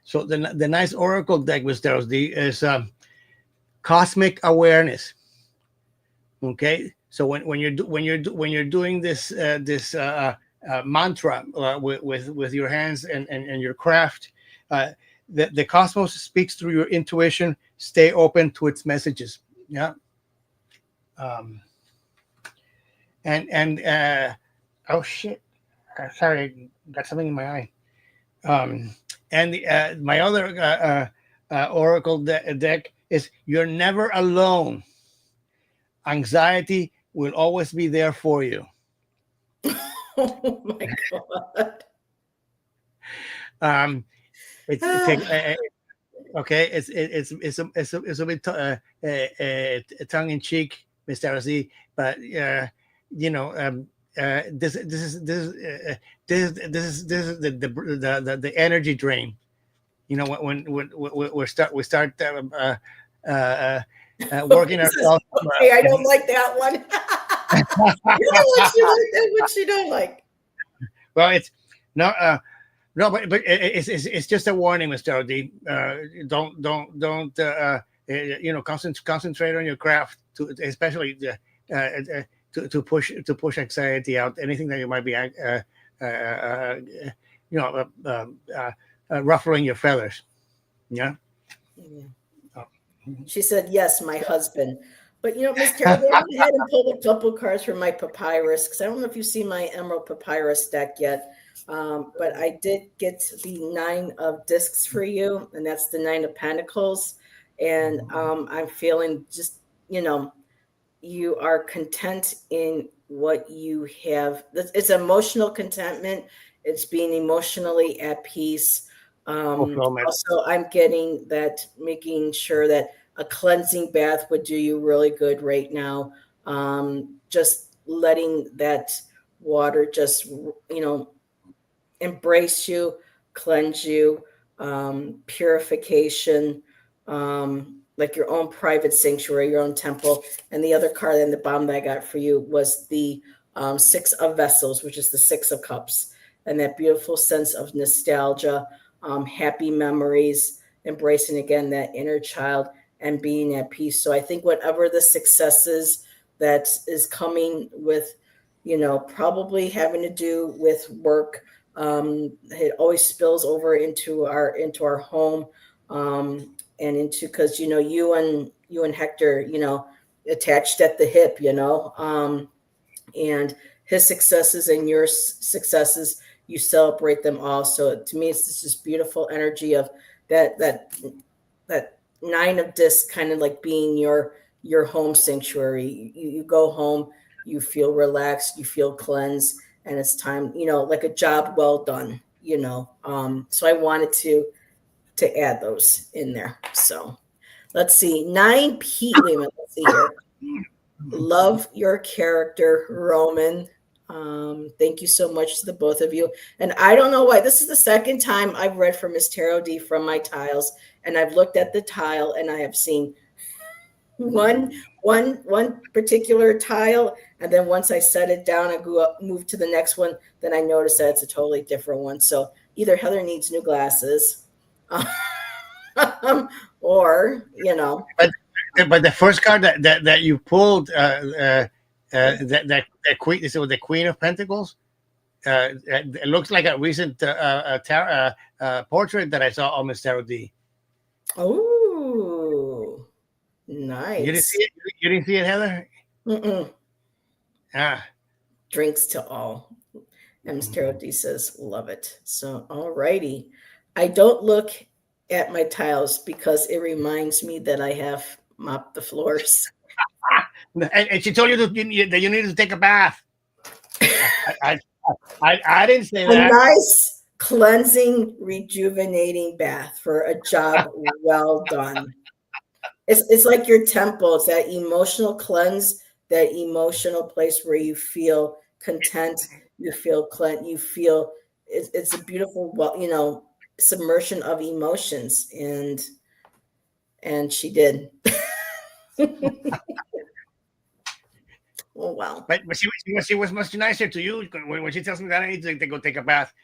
So the nice oracle deck with Steros D is cosmic awareness. Okay, so when you're doing this mantra with your hands and your craft, uh, the cosmos speaks through your intuition. Stay open to its messages. Yeah. Um, and oh shit, sorry, got something in my eye. And my other oracle deck is you're never alone. Anxiety will always be there for you. Oh my God. Okay. It's a bit tongue in cheek, Mr. Z, but this is the energy drain. When we start working ourselves. Okay, I don't like that one. You know what she like and what she don't like. Well, it's not. No, but it's just a warning, Mr. OD. Don't concentrate on your craft, especially to push anxiety out. Anything that you might be ruffling your feathers. Yeah. Yeah. She said, "Yes, my husband." But Miss Terry, I went ahead and pulled a couple cards from my papyrus because I don't know if you see my emerald papyrus deck yet. But I did get the 9 of discs for you, and that's the 9 of pentacles. And I'm feeling just, you are content in what you have. It's emotional contentment. It's being emotionally at peace. Also, I'm getting that, making sure that a cleansing bath would do you really good right now. Just letting that water just, embrace you, cleanse you, purification, like your own private sanctuary, your own temple. And the other card in the bottom that I got for you was the 6 of vessels, which is the 6 of cups, and that beautiful sense of nostalgia, happy memories, embracing again that inner child and being at peace. So I think whatever the successes that is coming with, probably having to do with work, it always spills over into our home, and into, because you and Hector, attached at the hip, and his successes and your successes, you celebrate them all. So to me, it's this beautiful energy of that 9 of discs, kind of like being your home sanctuary. You go home, you feel relaxed, you feel cleansed, and it's time, like a job well done, so I wanted to add those in there. So let's see. 9 Pete. Wait a minute, let's see here. Love your character, Roman. Thank you so much to the both of you. And I don't know why. This is the second time I've read from Miss Tarot D from my tiles, and I've looked at the tile and I have seen one particular tile, and then once I set it down and moved to the next one, then I noticed that it's a totally different one. So either Heather needs new glasses, or But the first card that you pulled, that queen, this was the Queen of Pentacles. It looks like a recent portrait that I saw on Miss Tarot D. Oh, nice. You didn't see it? You didn't see it, Heather? Mm-mm. Ah. Drinks to all. And Miss Tarot D says, love it. So, all righty. I don't look at my tiles because it reminds me that I have mopped the floors. And she told you that you needed to take a bath. I didn't say that. A nice, cleansing, rejuvenating bath for a job well done. It's like your temple. It's that emotional cleanse, that emotional place where you feel content, you feel clean, you feel it's a beautiful, well, submersion of emotions, and she did. Oh wow! But she was much nicer to you when she tells me that I need to go take a bath.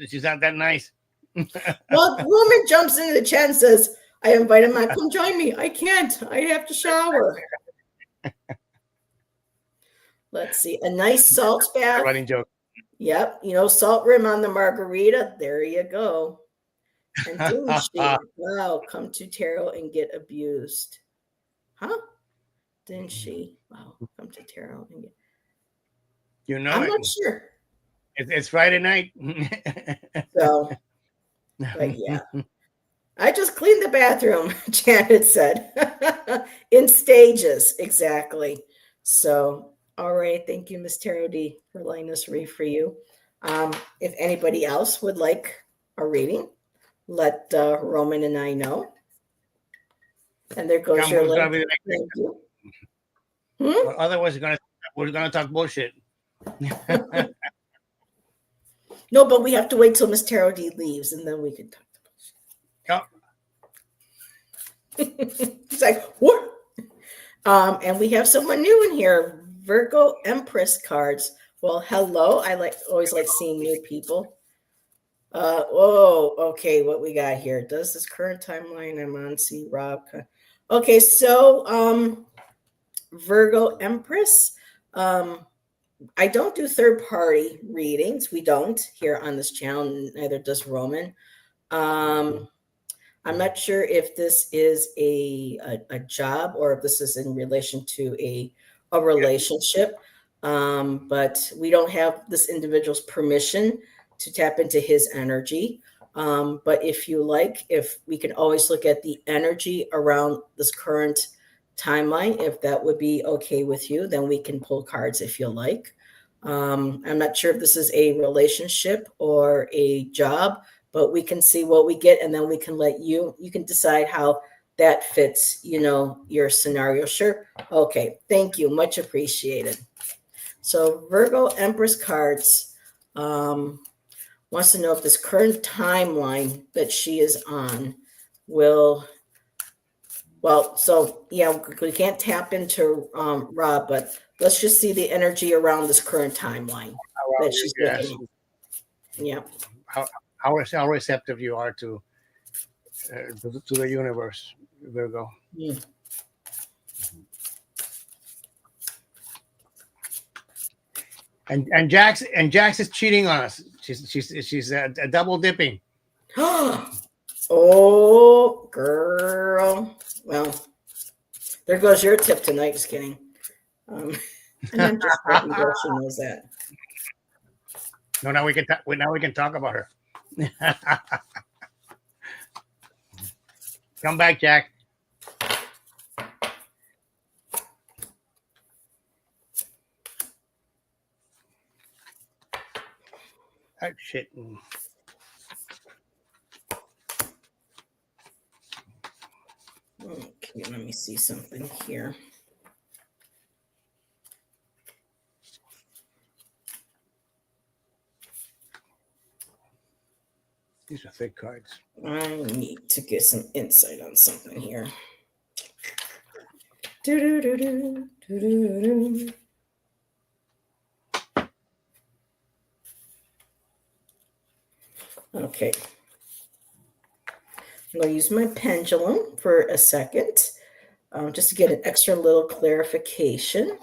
She's not that nice. Well, Roman jumps into the chat and says, "I invite him. Come join me. I can't. I have to shower." Let's see. A nice salt bath. Running joke. Yep. Salt rim on the margarita. There you go. And didn't she? Wow. Come to tarot and get abused. Huh? Didn't she? Wow. Come to tarot and get. I'm not sure. It's Friday night. So, but yeah. I just cleaned the bathroom, Janet said. In stages. Exactly. So, all right. Thank you, Miss Tarot D, for letting us read for you. If anybody else would like a reading, let Roman and I know. And there goes your link. Thank you. Otherwise, we're gonna talk bullshit. No, but we have to wait till Miss Tarot D leaves, and then we can talk bullshit. It's like, what? And we have someone new in here, Virgo Empress cards. Well, hello. I always like seeing new people. Okay. What we got here? Does this current timeline I'm on see Rob? Okay, so Virgo Empress. I don't do third-party readings. We don't here on this channel. Neither does Roman. I'm not sure if this is a job or if this is in relation to a relationship. But we don't have this individual's permission to tap into his energy. But if you like, if we can always look at the energy around this current timeline, if that would be okay with you, then we can pull cards if you like. I'm not sure if this is a relationship or a job, but we can see what we get, and then we can let you can decide how that fits, your scenario. Sure. Okay. Thank you. Much appreciated. So Virgo Empress cards wants to know if this current timeline that she is on will, well, so yeah, we can't tap into Rob, but let's just see the energy around this current timeline that she's looking at. Yeah. How receptive you are to the universe, Virgo. Mm. And Jax is cheating on us. She's double dipping. Oh, girl. Well, there goes your tip tonight. Just kidding. And I'm just hoping that she knows that. No, now we can talk about her. Come back, Jack. Oh shit. Okay, let me see something here. These are thick cards. I need to get some insight on something here. Okay. I'm going to use my pendulum for a second, just to get an extra little clarification.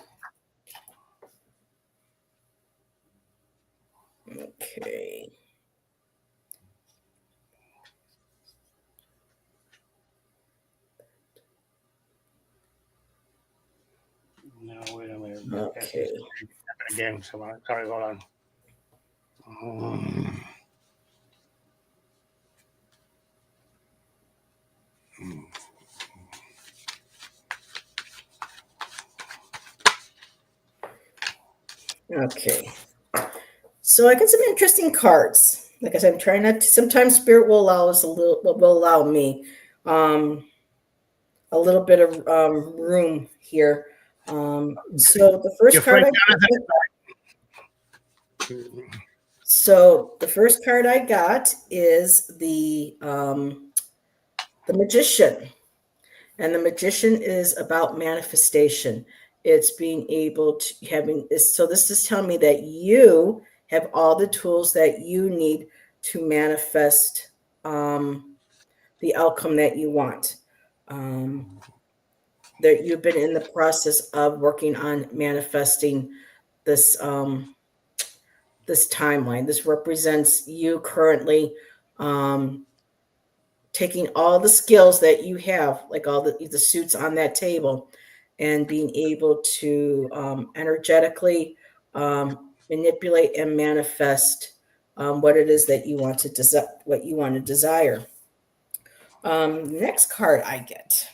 Okay. No, wait a minute. Okay. Again, sorry, hold on. Okay. So I got some interesting cards. like I said, I'm trying not to. Sometimes spirit will allow us will allow me a little bit of room here. So the Your first card friend I so the first card I got is the Magician, and the Magician is about manifestation. It's being able to having this. So this is telling me that you have all the tools that you need to manifest the outcome that you want. That you've been in the process of working on manifesting this this timeline. This represents you currently taking all the skills that you have, like all the suits on that table, and being able to energetically manipulate and manifest what it is that you want to desire. Next card I get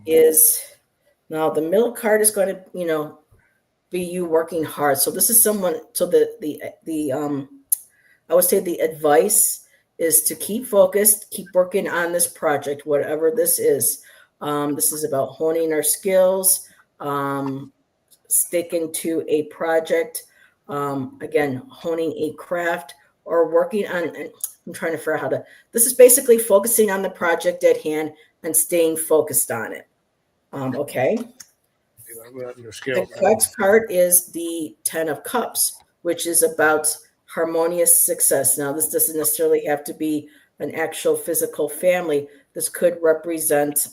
is now the middle card is going to be you working hard. So this is someone. So the I would say the advice is to keep focused, keep working on this project, whatever this is. This is about honing our skills, sticking to a project, again, honing a craft, or working on. I'm trying to figure out how to. This is basically focusing on the project at hand and staying focused on it. Okay. your skill. The next card is the 10 of Cups, which is about harmonious success. Now, this doesn't necessarily have to be an actual physical family. This could represent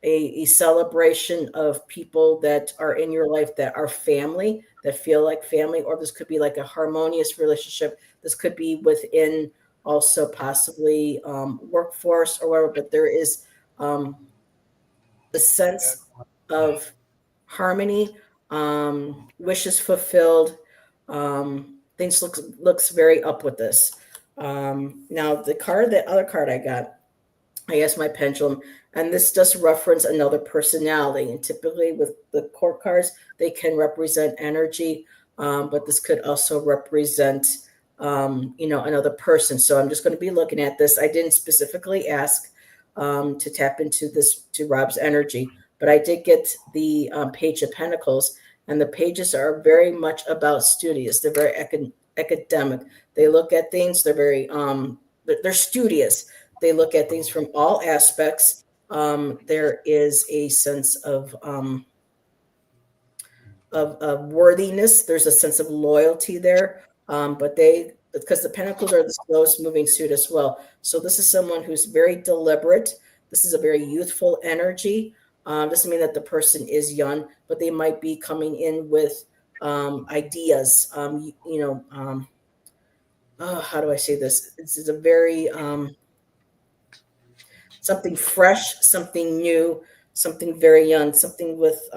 a celebration of people that are in your life that are family, that feel like family, or this could be like a harmonious relationship. This could be within also possibly workforce or whatever, but there is the sense of harmony, wishes fulfilled. Things looks very up with this. Now the other card I got, I asked my pendulum, and this does reference another personality. And typically with the court cards, they can represent energy, but this could also represent another person. So I'm just going to be looking at this. I didn't specifically ask to tap into Rob's energy, but I did get the Page of Pentacles, and the pages are very much about studious. They're very academic. They look at things. They're very they're studious. They look at things from all aspects. There is a sense of worthiness. There's a sense of loyalty there. But because the Pentacles are the slowest moving suit as well. So this is someone who's very deliberate. This is a very youthful energy. Doesn't mean that the person is young, but they might be coming in with ideas. How do I say this? This is a very something fresh, something new, something very young, something with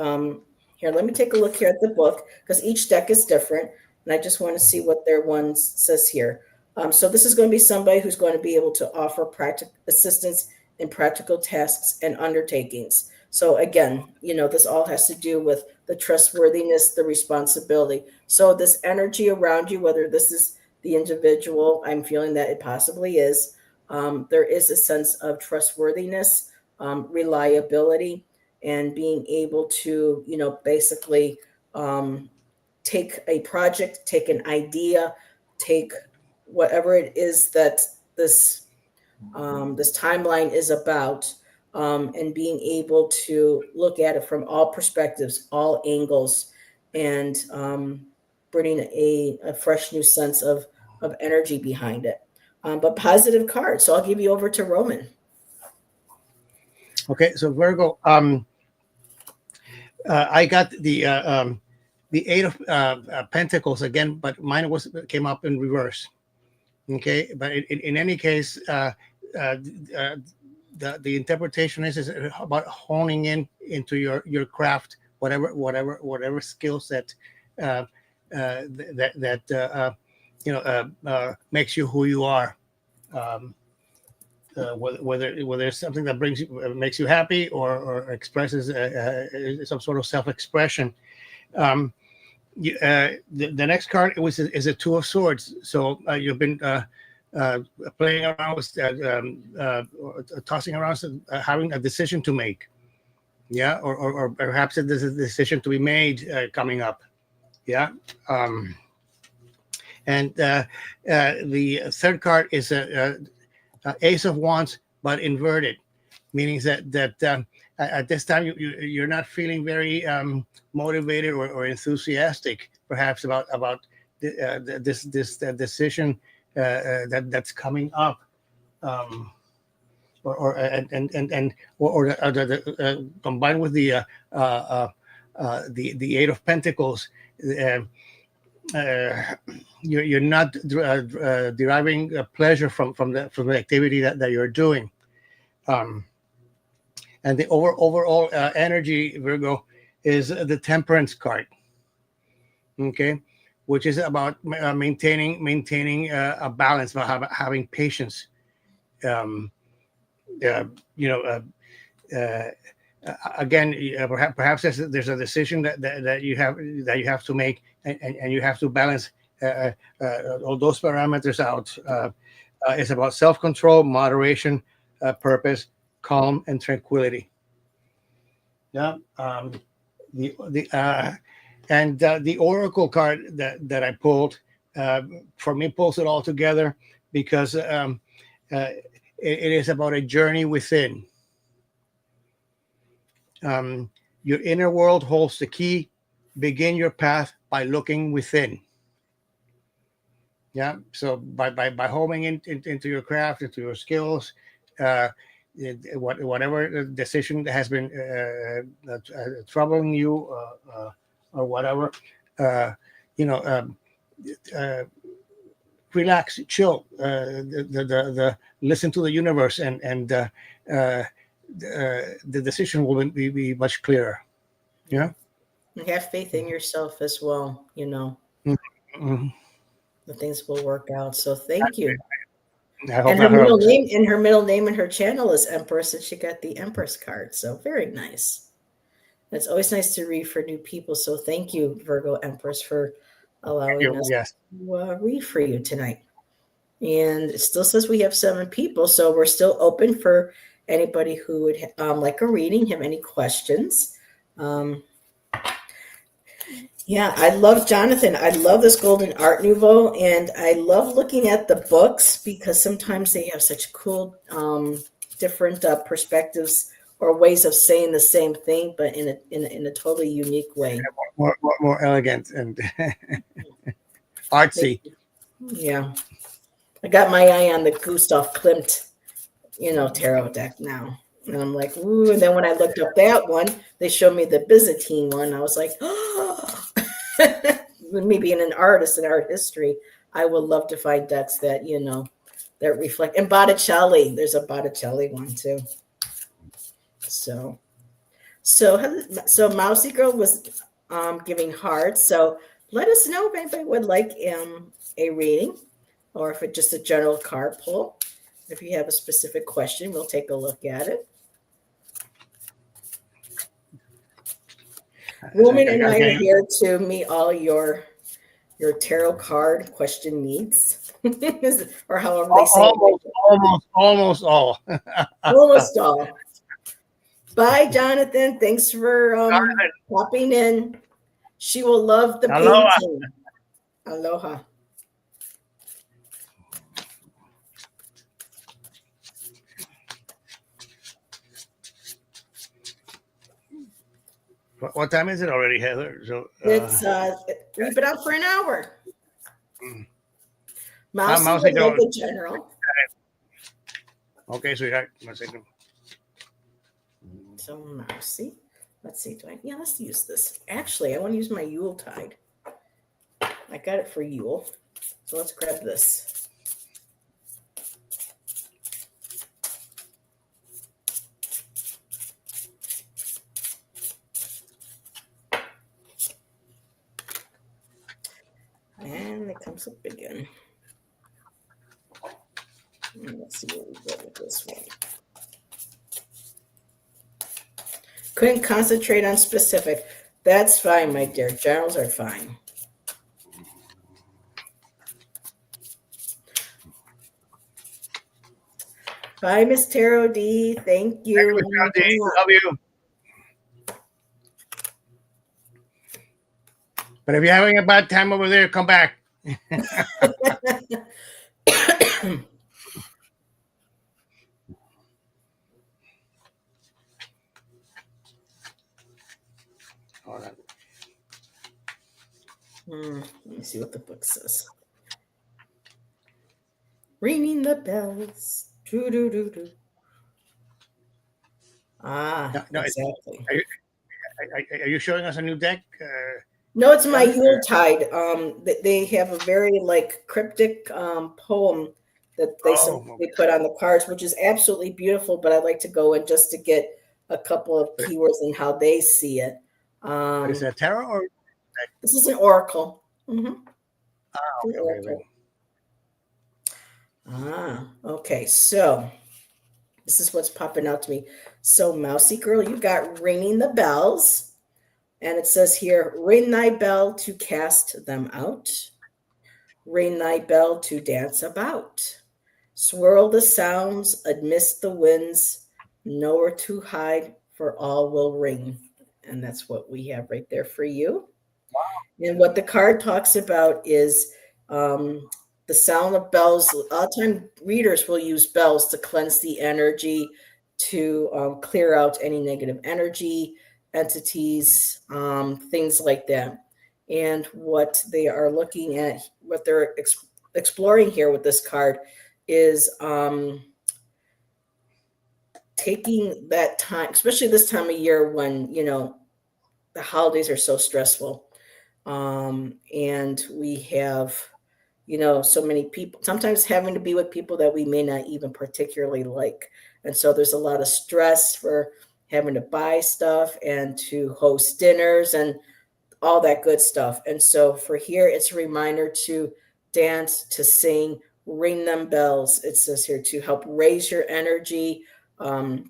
here. Let me take a look here at the book, because each deck is different, and I just want to see what their one says here. So this is going to be somebody who's going to be able to offer practical assistance in practical tasks and undertakings. So again, this all has to do with the trustworthiness, the responsibility. So this energy around you, whether this is the individual, I'm feeling that it possibly is, there is a sense of trustworthiness, reliability, and being able to, basically take a project, take an idea, take whatever it is that this timeline is about, and being able to look at it from all perspectives, all angles, and bringing a fresh new sense of energy behind it. But positive cards. So I'll give you over to Roman. Okay, so Virgo, I got the 8 of Pentacles again, but mine came up in reverse. Okay, but in any case, the interpretation is about honing into your craft, whatever skill set makes you who you are. Whether it's something that makes you happy or expresses some sort of self-expression. The next card is a Two of Swords. So you've been playing around with, tossing around, having a decision to make. Yeah, or perhaps there's a decision to be made coming up. Yeah. And the third card is a Ace of Wands, but inverted, meaning that at this time you're not feeling very motivated or enthusiastic, perhaps about this decision that's coming up, combined with the Eight of Pentacles. You're not deriving pleasure from the activity that you're doing, and the overall energy, Virgo, is the Temperance card. Okay, which is about maintaining a balance, about having patience. Again, perhaps there's a decision that you have to make, and you have to balance all those parameters out. It's about self-control, moderation, purpose, calm, and tranquility. Yeah. The Oracle card that I pulled, for me, pulls it all together, because it is about a journey within. Your inner world holds the key. Begin your path by looking within. Yeah. So by homing into your craft, into your skills, whatever decision that has been troubling you, or whatever, relax, chill, listen to the universe, and the decision will be much clearer. Yeah. Have faith in yourself as well. Mm-hmm. The things will work out. So thank you. And her middle name in her channel is Empress, and she got the Empress card. So very nice. It's always nice to read for new people. So thank you, Virgo Empress, for allowing us to read for you tonight. And it still says we have 7 people, so we're still open for anybody who would like a reading, have any questions. Yeah, I love Jonathan. I love this Golden Art Nouveau, and I love looking at the books, because sometimes they have such cool different perspectives or ways of saying the same thing, but in a totally unique way. More elegant and artsy. Yeah. I got my eye on the Gustav Klimt, tarot deck now. And I'm like, ooh. And then when I looked up that one, they showed me the Byzantine one. I was like, oh. Me being an artist in art history, I would love to find decks that, that reflect. And Botticelli, there's a Botticelli one too. So Mousy Girl was giving hearts. So let us know if anybody would like a reading, or if it's just a general card pull. If you have a specific question, we'll take a look at it. Roman and I are here to meet all your tarot card question needs, or however they say it. Almost all. Almost all. Bye, Jonathan. Thanks for popping in. She will love the painting. Aloha. What time is it already, Heather? So we've been out for an hour. Mousy Go. The general. Okay, sweetheart. 1 second. So Mousy, let's see. Let's use this. Actually, I want to use my Yule Tide. I got it for Yule, so let's grab this. And it comes up again. Let's see what we get with this one. Couldn't concentrate on specific. That's fine, my dear. Generals are fine. Bye, Miss Taro D. Thank you. Love you. But if you're having a bad time over there, come back. Hold on. Let me see what the book says. Ringing the bells. Doo doo doo doo. No, Exactly. Are you showing us a new deck? No, it's my Yuletide. They have a very like cryptic poem that they put on the cards, which is absolutely beautiful. But I'd like to go in just to get a couple of keywords and how they see it. Is it a tarot or? This is an oracle. Okay. Okay. So this is what's popping out to me. So, Mousy Girl, you got ringing the bells. And it says here, ring thy bell to cast them out. Ring thy bell to dance about. Swirl the sounds amidst the winds, nowhere to hide, for all will ring. And that's what we have right there for you. Wow. And what the card talks about is the sound of bells. A lot of time readers will use bells to cleanse the energy, to clear out any negative energy, entities, things like that. And what they are looking at, what they're exploring here with this card is taking that time, especially this time of year when, the holidays are so stressful. And we have, so many people, sometimes having to be with people that we may not even particularly like. And so there's a lot of stress for having to buy stuff and to host dinners and all that good stuff. And so for here, it's a reminder to dance, to sing, ring them bells. It says here to help raise your energy, to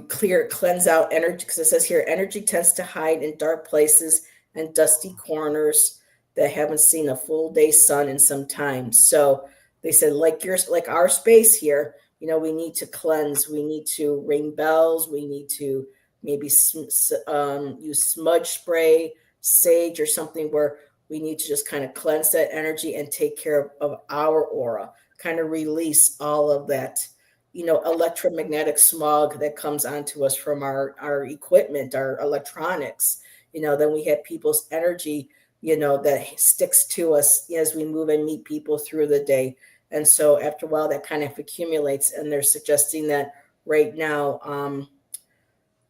cleanse out energy, because it says here energy tends to hide in dark places and dusty corners that haven't seen a full day sun in some time. So they said, like our space here, we need to cleanse, we need to ring bells, we need to maybe use smudge spray, sage, or something where we need to just kind of cleanse that energy and take care of our aura, kind of release all of that, electromagnetic smog that comes onto us from our equipment, our electronics. Then we have people's energy, that sticks to us as we move and meet people through the day. And so after a while, that kind of accumulates, and they're suggesting that right now,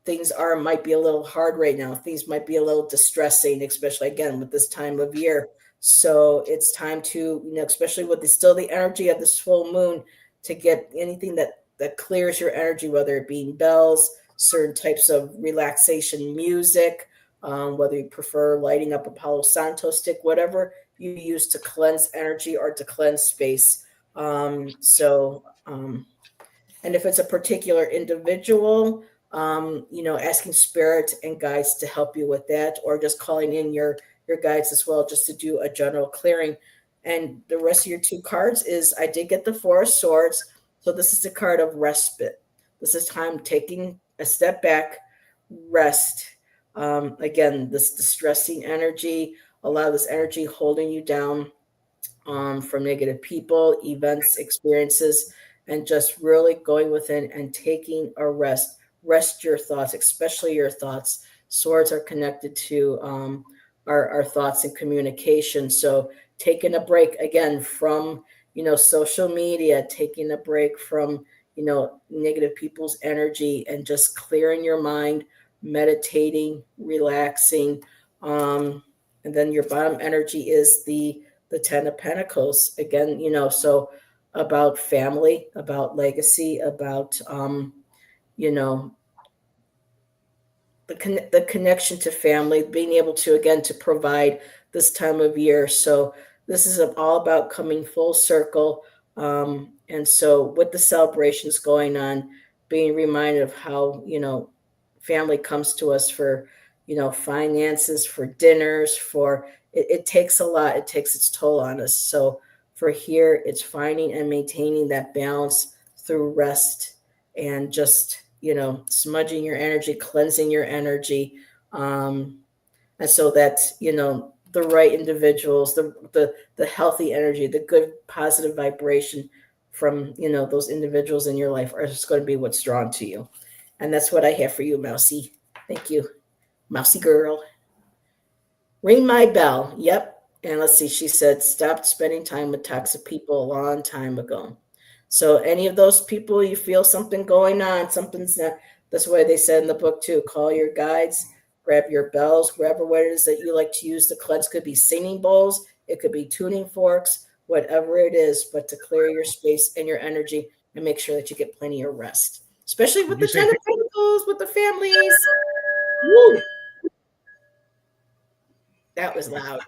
things might be a little hard right now. Things might be a little distressing, especially again with this time of year. So it's time to, especially with still the energy of this full moon, to get anything that clears your energy, whether it be bells, certain types of relaxation music, whether you prefer lighting up a Palo Santo stick, whatever you use to cleanse energy or to cleanse space. And if it's a particular individual, asking spirit and guides to help you with that, or just calling in your guides as well, just to do a general clearing. And the rest of your two cards is, I did get the Four of Swords. So this is the card of respite. This is time taking a step back, rest. Again, this distressing energy, a lot of this energy holding you down from negative people, events, experiences, and just really going within and taking a rest. Rest your thoughts, especially your thoughts. Swords are connected to our thoughts and communication. So taking a break again from social media, taking a break from negative people's energy, and just clearing your mind, meditating, relaxing. And then your bottom energy is the Ten of Pentacles again. So about family, about legacy, about the connection to family, being able to again to provide this time of year. So this is all about coming full circle. And so with the celebrations going on, being reminded of how family comes to us for finances, for dinners, for it takes a lot. It takes its toll on us. So For here, it's finding and maintaining that balance through rest and just, smudging your energy, cleansing your energy. And so that, the right individuals, the healthy energy, the good positive vibration from, those individuals in your life are just going to be what's drawn to you. And that's what I have for you, Mousy. Thank you, Mousy girl. Ring my bell. Yep. And let's see, she said, stopped spending time with toxic people a long time ago. So any of those people, you feel something going on, something's not, that's why they said in the book too, call your guides, grab your bells, grab what it is that you like to use to cleanse. Could be singing bowls, it could be tuning forks, whatever it is, but to clear your space and your energy and make sure that you get plenty of rest, especially with the 10 of Pentacles, with the families. Woo! That was loud.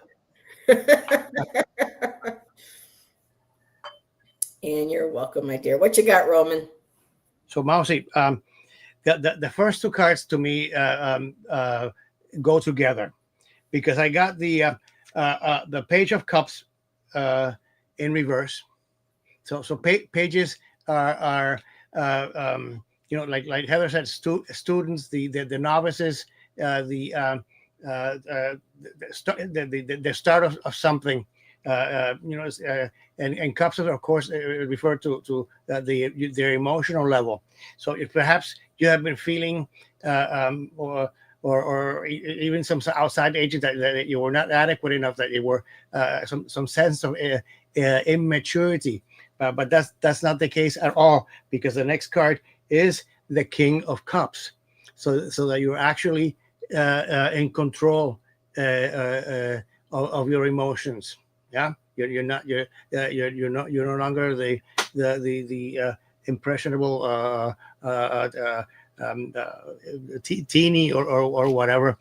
And you're welcome, my dear. What you got, Roman? So, Mousy, the first two cards to me go together, because I got the Page of Cups in reverse. So pages are like Heather said, students, the novices, the start of something. And cups, of course, refer to their emotional level. So if perhaps you have been feeling or even some outside agents that you were not adequate enough, that you were some sense of immaturity, but that's not the case at all, because the next card is the King of Cups, so that you're actually in control of your emotions. Yeah, you're no longer the impressionable teeny or whatever.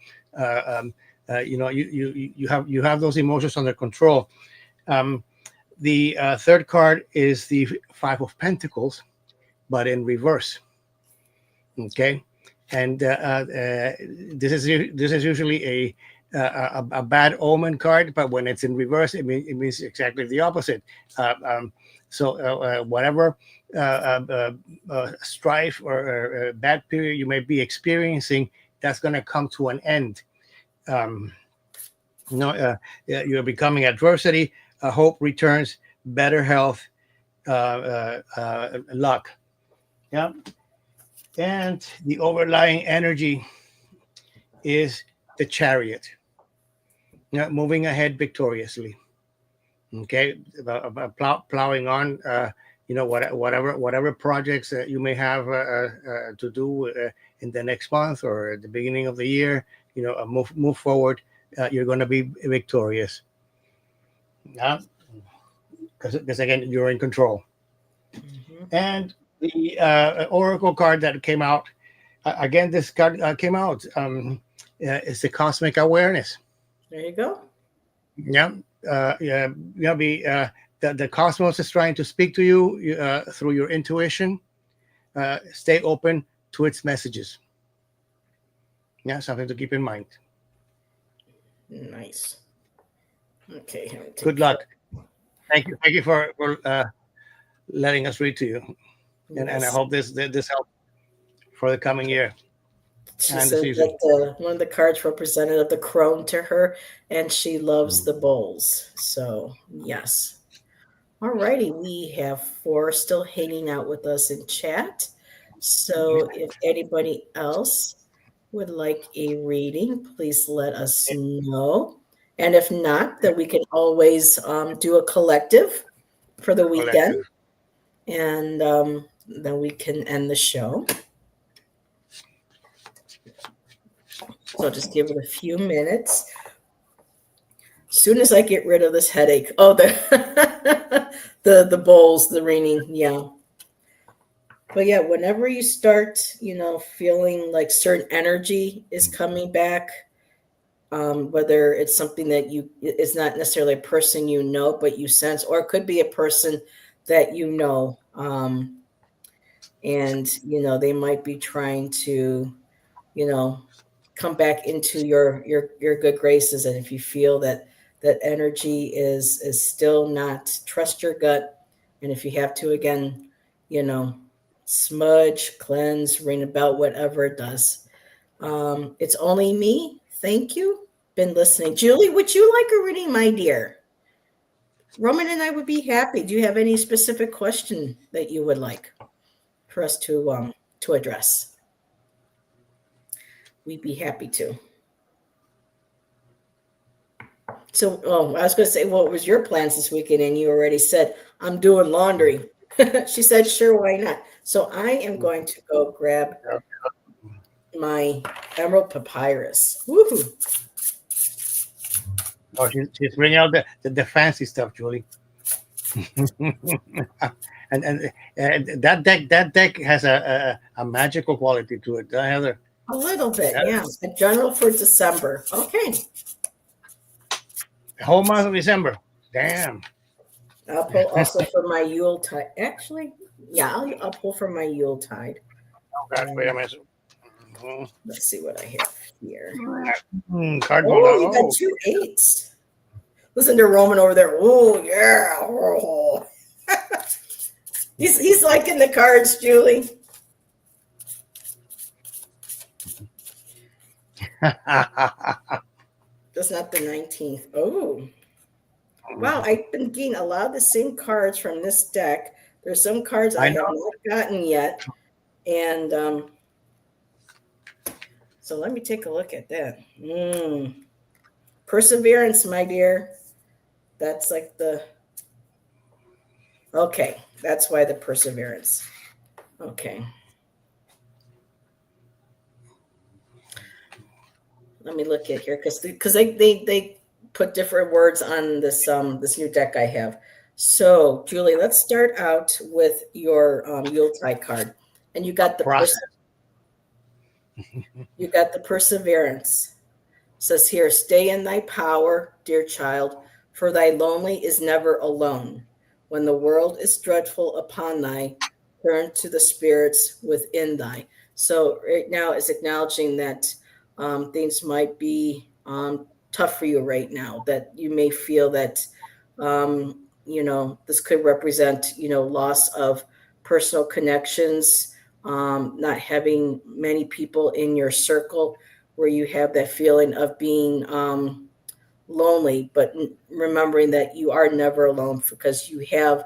You have those emotions under control. The third card is the Five of Pentacles, but in reverse. Okay, and this is usually a bad omen card, but when it's in reverse, it means exactly the opposite. So whatever strife or bad period you may be experiencing, that's going to come to an end. You're becoming adversity, hope returns, better health, luck. Yeah. And the overlying energy is the Chariot, moving ahead victoriously. Okay, plowing on. Whatever projects you may have to do in the next month or at the beginning of the year, move forward. You're going to be victorious. Yeah, because again, you're in control. Mm-hmm. And the Oracle card that came out again. This card came out. It's the Cosmic Awareness. There you go. Yeah. The cosmos is trying to speak to you through your intuition. Stay open to its messages. Yeah, something to keep in mind. Nice. Okay. Good luck. Thank you for letting us read to you, and I hope this helps for the coming year. She said that one of the cards represented the crone to her, and she loves the bowls. So yes. All righty, we have 4 still hanging out with us in chat. So if anybody else would like a reading, please let us know. And if not, then we can always do a collective for the weekend. And then we can end the show. So just give it a few minutes. As soon as I get rid of this headache. Oh, the bowls, the raining, yeah. But yeah, whenever you start, feeling like certain energy is coming back, whether it's something that it's not necessarily a person but you sense, or it could be a person that and they might be trying to, come back into your good graces. And if you feel that that energy is still not. Trust your gut. And if you have to, again, smudge, cleanse, ring a bell, whatever it does. It's only me. Thank you. Been listening. Julie, would you like a reading, my dear? Roman and I would be happy. Do you have any specific question that you would like for us to address? We'd be happy to. So, I was going to say, what was your plans this weekend? And you already said, I'm doing laundry. She said, sure, why not? So I am going to go grab my emerald papyrus. Woohoo. Oh, she's bringing out the fancy stuff, Julie. and that deck has a magical quality to it. A little bit, yeah. A general for December. Okay. The whole month of December. Damn. I'll pull also for my Yuletide. Actually, yeah, I'll pull for my Yuletide. Oh, God, wait a minute. Let's see what I have here. Cardboard. Oh, you got 2 8s. Listen to Roman over there. Oh, yeah. Oh. He's liking the cards, Julie. Just not the 19th. Oh. Wow, I've been getting a lot of the same cards from this deck. There's some cards I have not gotten yet. And so let me take a look at that. Perseverance, my dear. That's like okay, that's why the perseverance. Okay. Let me look at here because they put different words on this new deck I have. So, Julie, let's start out with your Yuletide card, and you got the you got the perseverance. It says here, stay in thy power, dear child, for thy lonely is never alone. When the world is dreadful upon thy, turn to the spirits within thy. So right now is acknowledging that things might be tough for you right now, that you may feel that, this could represent, loss of personal connections, not having many people in your circle where you have that feeling of being lonely, but remembering that you are never alone because you have,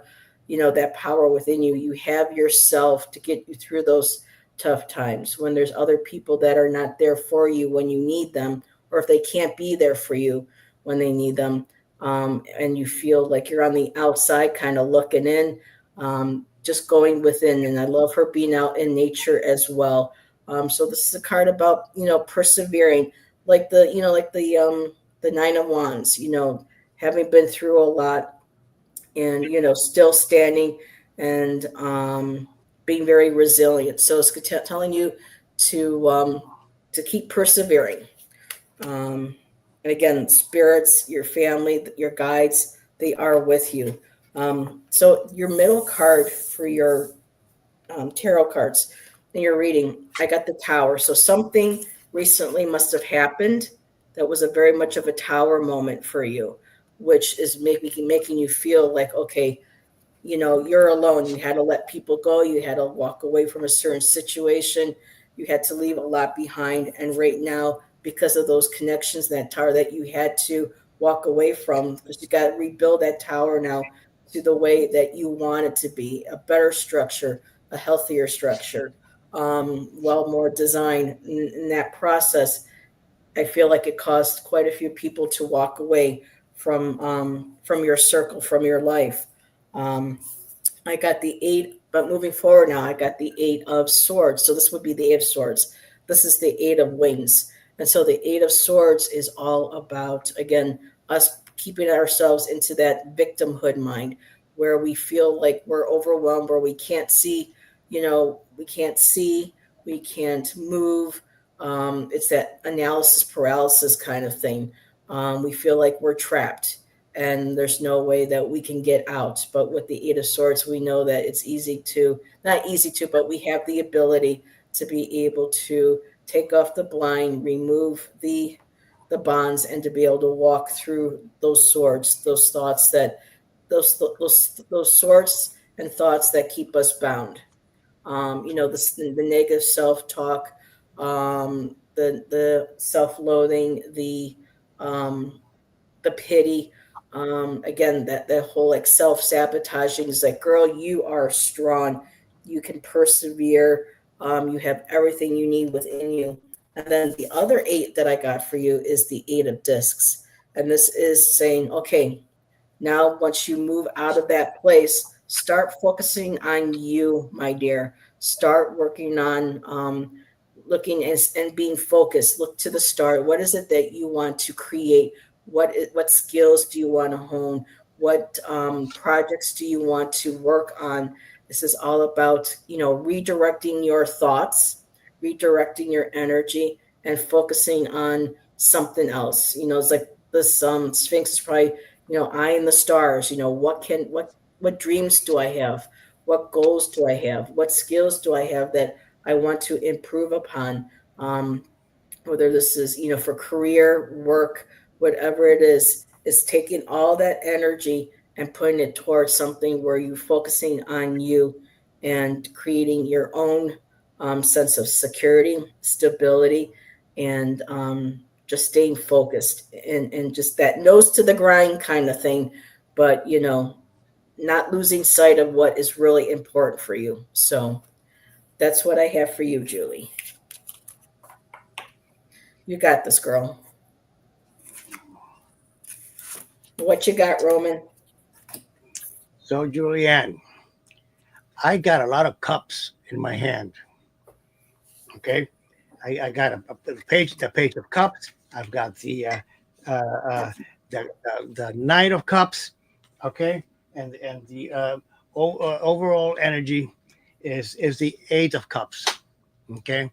that power within you. You have yourself to get you through those tough times when there's other people that are not there for you when you need them, or if they can't be there for you when they need them, and you feel like you're on the outside kind of looking in, just going within. And I love her being out in nature as well. So this is a card about, persevering, like the 9 of Wands, having been through a lot and, still standing and being very resilient. So it's telling you to keep persevering. And again, spirits, your family, your guides, they are with you. So your middle card for your tarot cards in your reading, I got the Tower. So something recently must have happened that was a very much of a tower moment for you, which is making you feel like, okay, you're alone. You had to let people go. You had to walk away from a certain situation. You had to leave a lot behind. And right now, because of those connections, that tower that you had to walk away from, because you got to rebuild that tower now to the way that you want it to be, a better structure, a healthier structure, more design. In that process, I feel like it caused quite a few people to walk away from your circle, from your life. I got the 8, but moving forward now, I got the 8 of Swords. So this would be the 8 of Swords. This is the 8 of Wings. And so the 8 of Swords is all about, again, us keeping ourselves into that victimhood mind where we feel like we're overwhelmed, where we can't see, we can't move. It's that analysis paralysis kind of thing. We feel like we're trapped and there's no way that we can get out. But with the 8 of Swords, we know that it's not easy to, but we have the ability to be able to take off the blind, remove the the bonds, and to be able to walk through those swords, those thoughts that those swords and thoughts that keep us bound. The negative self-talk, the self-loathing, the pity. Again, that whole like self-sabotaging is like, girl, you are strong. You can persevere. You have everything you need within you. And then the other 8 that I got for you is the 8 of discs. And this is saying, okay, now once you move out of that place, start focusing on you, my dear. Start working on looking and being focused. Look to the start. What is it that you want to create? What skills do you want to hone? What projects do you want to work on? This is all about, redirecting your thoughts, redirecting your energy, and focusing on something else. It's like this Sphinx is probably, eye in the stars. What dreams do I have? What goals do I have? What skills do I have that I want to improve upon? Whether this is, for career, work, whatever it is taking all that energy and putting it towards something where you're focusing on you and creating your own sense of security, stability, and just staying focused and just that nose to the grind kind of thing. But, not losing sight of what is really important for you. So that's what I have for you, Julie. You got this, girl. What you got, Roman? So, Julianne, I got a lot of cups in my hand. Okay, I got the page of cups. I've got the Knight of Cups. Okay, and the overall energy is the 8 of Cups. Okay,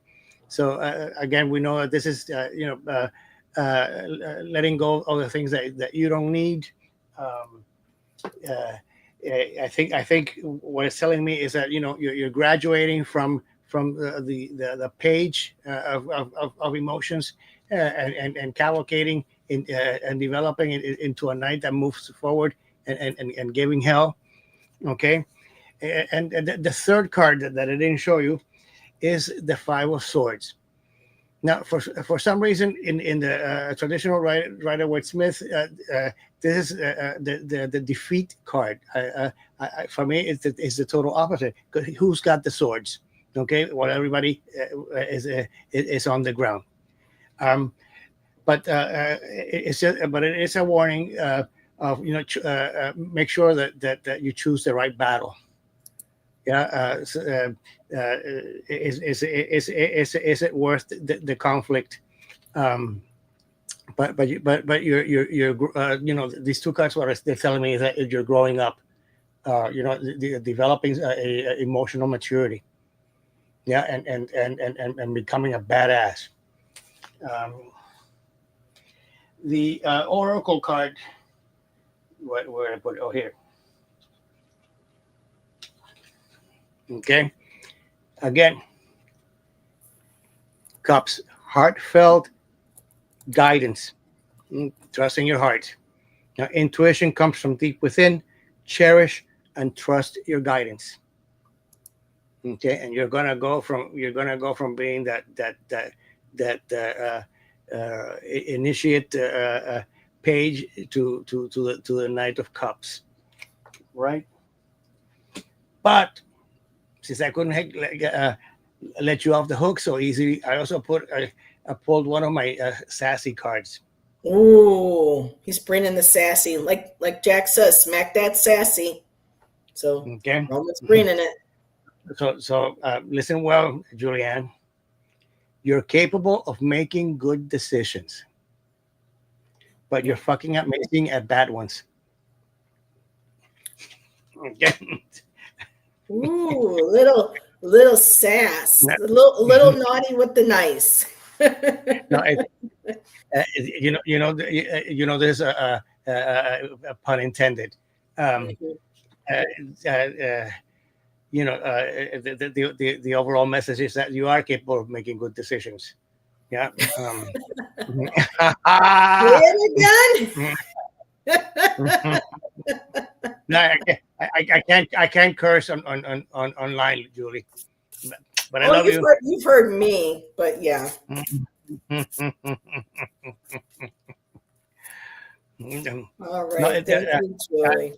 so again, we know that this is letting go of the things that you don't need. I think what it's telling me is that you're graduating from the page of emotions and cavalcating and developing it into a knight that moves forward and giving hell. Okay, and the third card that I didn't show you is the 5 of Swords. Now, for some reason, in the traditional Rider-Waite-Smith, this is the defeat card. For me, it's the total opposite. Who's got the swords? Okay, well, everybody is on the ground. But it is a warning of make sure that you choose the right battle. Yeah, is it worth the conflict? But you're these 2 cards, what they're telling me is that you're growing up, developing emotional maturity, yeah, and becoming a badass. The Oracle card, where did I put it? Oh, here. Okay, again, Cups, heartfelt guidance, trusting your heart. Now, intuition comes from deep within. Cherish and trust your guidance. Okay, and you're gonna go from being that initiate page to the Knight of Cups, right? But since I couldn't let you off the hook so easily, I also I pulled one of my sassy cards. Ooh, he's bringing the sassy, like Jack says, smack that sassy. So okay, Roman's bringing it. So listen well, Julianne. You're capable of making good decisions, but you're fucking up making at bad ones. Okay. Ooh, little sass, a little naughty with the nice. No, there's a pun intended. The overall message is that you are capable of making good decisions. Yeah. Say it again. No, I can't curse on online, Julie. But I Oh, love you. you've heard me, but yeah. All No, right. Thank you, Julie.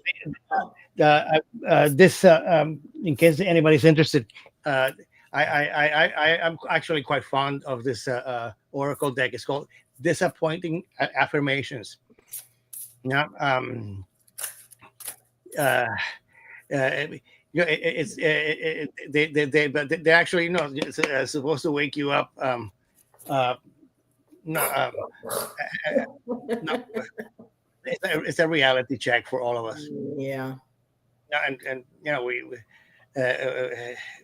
this in case anybody's interested, uh, I'm actually quite fond of this oracle deck. It's called Disappointing Affirmations. Yeah. Uh, it's they actually it's, supposed to wake you up. Uh, no, no, it's a reality check for all of us. Yeah. Yeah, and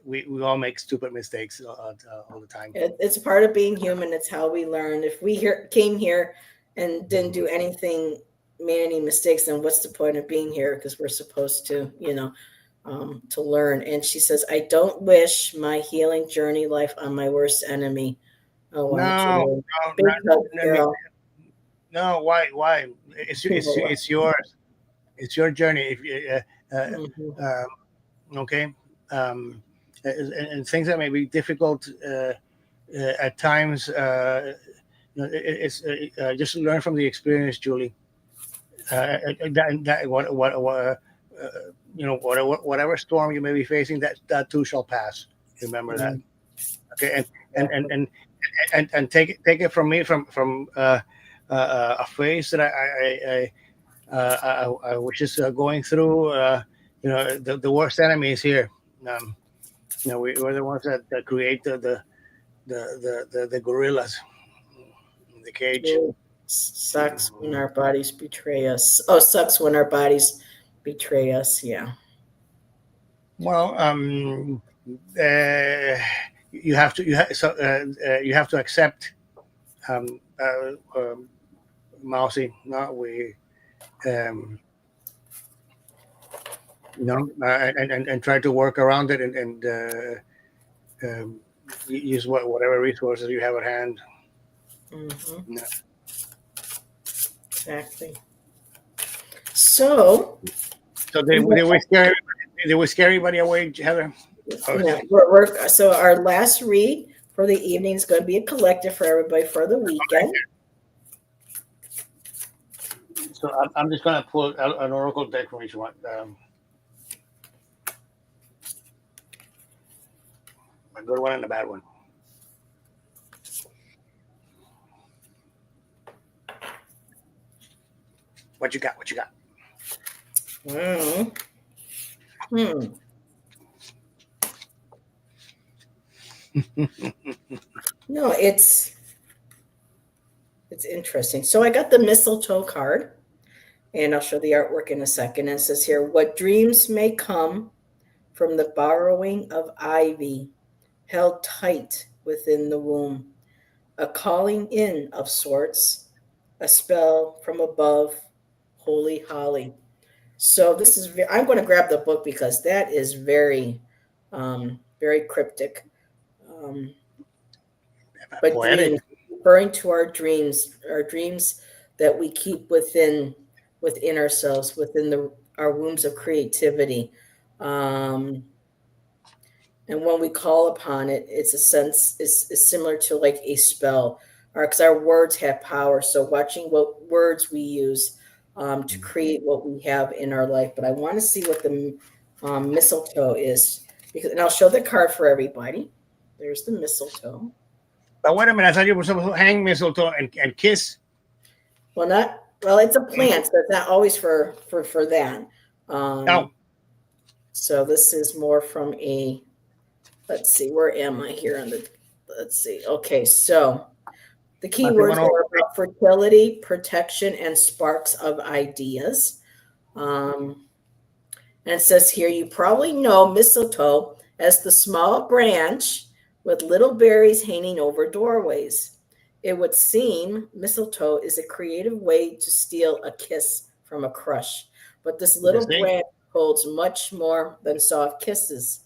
we all make stupid mistakes all the time. It's part of being human. It's how we learn. If we came here and didn't do anything, made any mistakes, then what's the point of being here? Because we're supposed to, to learn. And she says, I don't wish my healing journey life on my worst enemy. Oh, wow, No, Julie. no, Big hug, no, girl. no. Why? It's yours. It's your journey. If you, Mhm. okay, and things that may be difficult at times. It's just learn from the experience, Julie. Whatever storm you may be facing, that too shall pass. Remember that. Mhm. Okay, and take it from me from a phase that I was just going through. The worst enemy is here. Um, we're the ones that create the gorillas in the cage. Ooh, sucks when our bodies betray us. Oh, sucks when our bodies betray us. Yeah. Well, uh, you have to accept, um, Mousy. No, we um, and try to work around it and use whatever resources you have at hand. Hmm. No. Exactly. So, So they will scare everybody away, Heather. Oh, yeah, so our last read for the evening is going to be a collective for everybody for the weekend. so I'm just gonna pull an oracle deck from each one. A good one and a bad one. What you got? What you got? Mm. Hmm. No, it's interesting. So I got the mistletoe card, and I'll show the artwork in a second. And it says here, what dreams may come from the borrowing of ivy held tight within the womb, a calling in of sorts, a spell from above, holy holly. So this is, I'm going to grab the book because that is very, very cryptic. Um, but Poetic. dreams, referring to our dreams that we keep within ourselves, within our wombs of creativity. Um, and when we call upon it, it's a sense is similar to like a spell, or because our words have power. So watching what words we use to create what we have in our life. But I want to see what the mistletoe is, and I'll show the card for everybody. There's the mistletoe. But wait a minute, I thought you were supposed to hang mistletoe and kiss. Well, it's a plant, so it's not always for that. No. So this is more from a. Let's see, where am I here on the? Let's see. Okay, so the key words are about fertility, protection, and sparks of ideas. And it says here, you probably know mistletoe as the small branch with little berries hanging over doorways. It would seem mistletoe is a creative way to steal a kiss from a crush, but this little branch holds much more than soft kisses.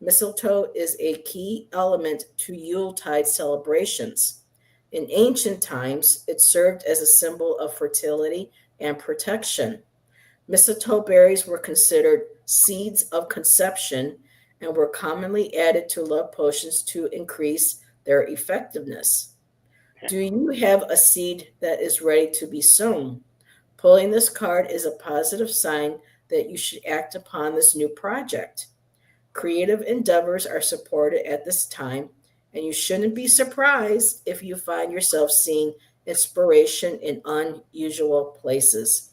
Mistletoe is a key element to Yuletide celebrations. In ancient times, it served as a symbol of fertility and protection. Mistletoe berries were considered seeds of conception and were commonly added to love potions to increase their effectiveness. Do you have a seed that is ready to be sown? Pulling this card is a positive sign that you should act upon this new project. Creative endeavors are supported at this time, and you shouldn't be surprised if you find yourself seeing inspiration in unusual places.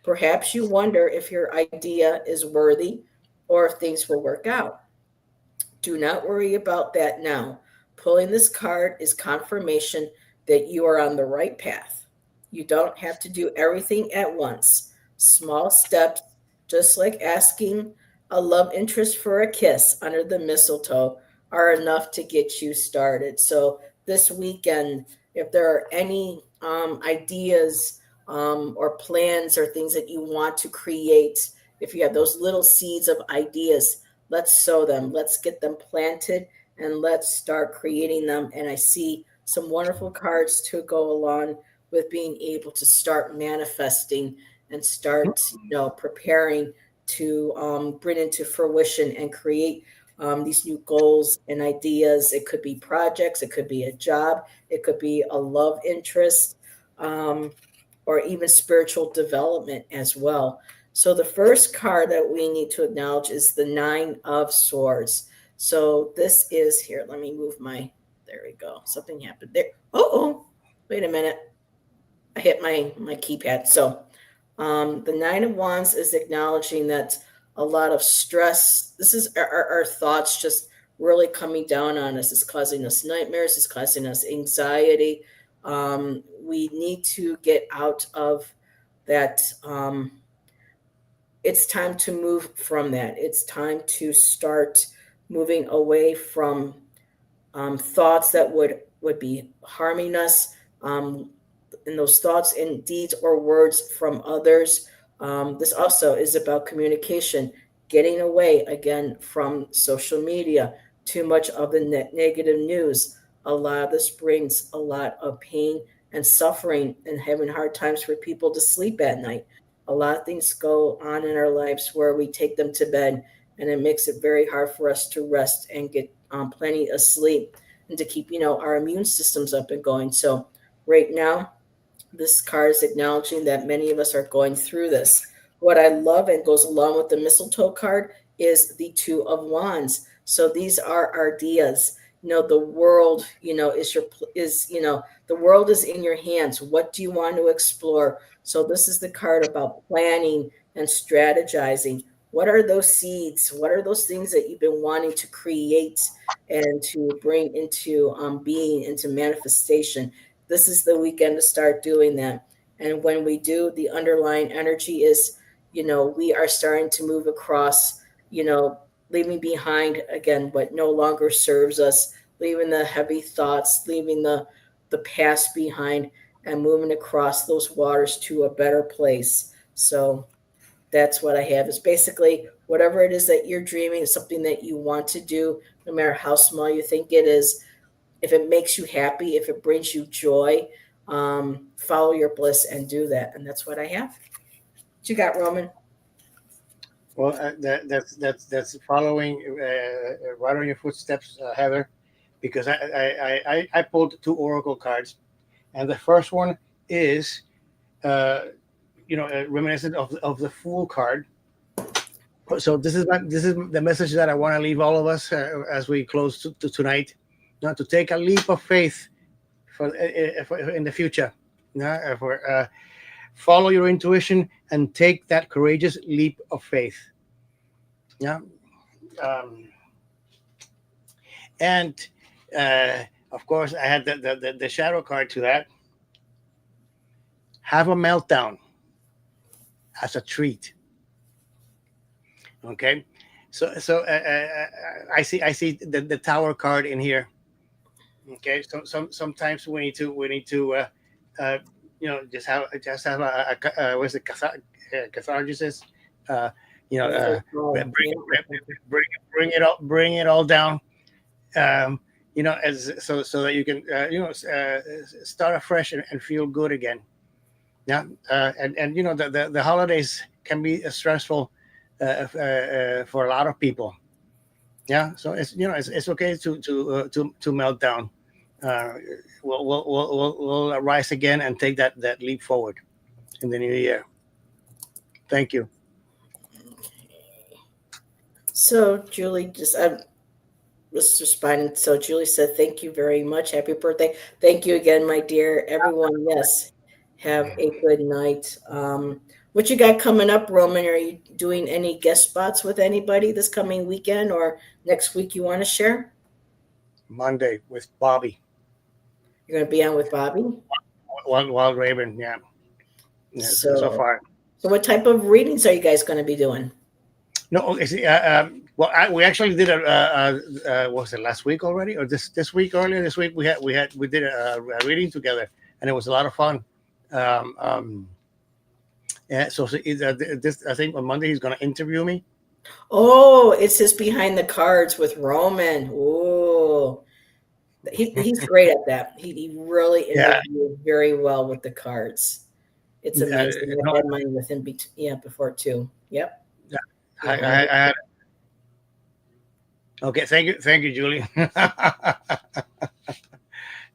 Perhaps you wonder if your idea is worthy or if things will work out. Do not worry about that now. Pulling this card is confirmation that you are on the right path. You don't have to do everything at once. Small steps, just like asking a love interest for a kiss under the mistletoe, are enough to get you started. So, this weekend, if there are any ideas or plans or things that you want to create, if you have those little seeds of ideas, let's sow them, let's get them planted, and let's start creating them. And I see some wonderful cards to go along with being able to start manifesting and start, preparing to bring into fruition and create these new goals and ideas. It could be projects, it could be a job, it could be a love interest, um, or even spiritual development as well. So the first card that we need to acknowledge is the Nine of Swords. So this is here. Let me move my. There we go. Something happened there. Oh, wait a minute. I hit my keypad. So the Nine of Wands is acknowledging that a lot of stress. This is our thoughts just really coming down on us. It's causing us nightmares. It's causing us anxiety. We need to get out of that. It's time to move from that. It's time to start moving away from thoughts that would be harming us, and those thoughts and deeds or words from others. This also is about communication, getting away again from social media, too much of the negative news. A lot of this brings a lot of pain and suffering and having hard times for people to sleep at night. A lot of things go on in our lives where we take them to bed, and it makes it very hard for us to rest and get plenty of sleep and to keep, our immune systems up and going. So right now, this card is acknowledging that many of us are going through this. What I love and goes along with the mistletoe card is the Two of Wands. So these are ideas. The world, the world is in your hands. What do you want to explore? So this is the card about planning and strategizing. What are those seeds? What are those things that you've been wanting to create and to bring into being, into manifestation? This is the weekend to start doing that. And when we do, the underlying energy is, we are starting to move across, leaving behind again what no longer serves us, leaving the heavy thoughts, leaving the past behind, and moving across those waters to a better place. So that's what I have, is basically whatever it is that you're dreaming, something that you want to do, no matter how small you think it is. If it makes you happy, if it brings you joy, follow your bliss and do that. And that's what I have. What you got, Roman? Well, that's following right on your footsteps, Heather, because I pulled two oracle cards, and the first one is reminiscent of the Fool card. So this is the message that I want to leave all of us as we close to tonight. Not to take a leap of faith for in the future. Follow your intuition and take that courageous leap of faith. Yeah. Um, and of course, I had the shadow card to that. Have a meltdown as a treat. Okay. So I see the tower card in here. Okay. So sometimes we need to uh, just have what's the catharsis. Uh, you know, bring, bring it all down. Um, as so that you can start afresh and feel good again. Yeah, and the holidays can be stressful for a lot of people. Yeah, so it's okay to melt down. Uh, we'll rise again and take that leap forward in the new year. Thank you. So Julie I was responding. So Julie said, "Thank you very much. Happy birthday. Thank you again, my dear. Everyone, yes, have a good night." What you got coming up, Roman? Are you doing any guest spots with anybody this coming weekend or next week you want to share? Monday with Bobby. You're going to be on with Bobby? Wild Raven, yeah. So far. So what type of readings are you guys going to be doing? No, well, we actually did what was it, last week already, or this week? Earlier this week, we did a reading together, and it was a lot of fun. Yeah, so this, I think on Monday he's going to interview me. Oh, it's his behind the cards with Roman. Oh, he's great at that. He really interviewed very well with the cards. It's amazing. I've had mine with him before too. Yep. Yeah. I okay, thank you, Julie.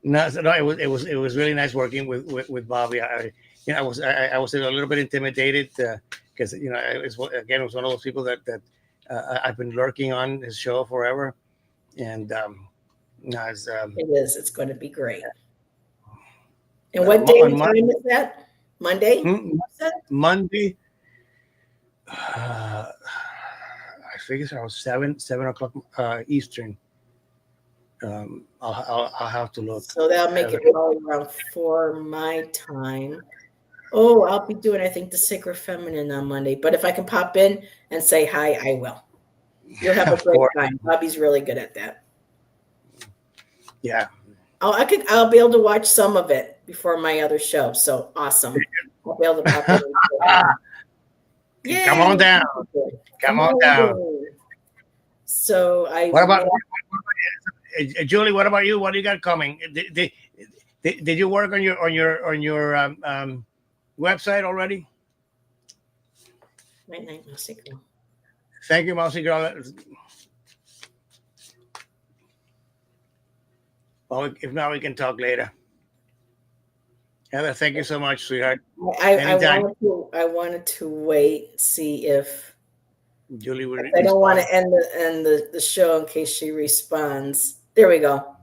No, it was really nice working with Bobby. I was a little bit intimidated because it was one of those people that I've been lurking on his show forever, and it is. It's going to be great. And what day and time is that? Monday. Monday. I think it's around 7 o'clock Eastern. I'll have to look. So that'll make it probably around 4 my time. Oh, I'll be doing, I think, the Sacred Feminine on Monday. But if I can pop in and say hi, I will. You'll have a great time. Bobby's really good at that. Yeah. I'll be able to watch some of it before my other show. So awesome. I'll be able to pop in. Come on down. Come on down. So what about Julie? What about you? What do you got coming? Did you work on your website already? Night night, Mousy Girl. Thank you, Mousy Girl. Well, if not, we can talk later. Heather, thank you so much, sweetheart. I wanted to wait, see if Julie would. I don't want to end the show in case she responds. There we go.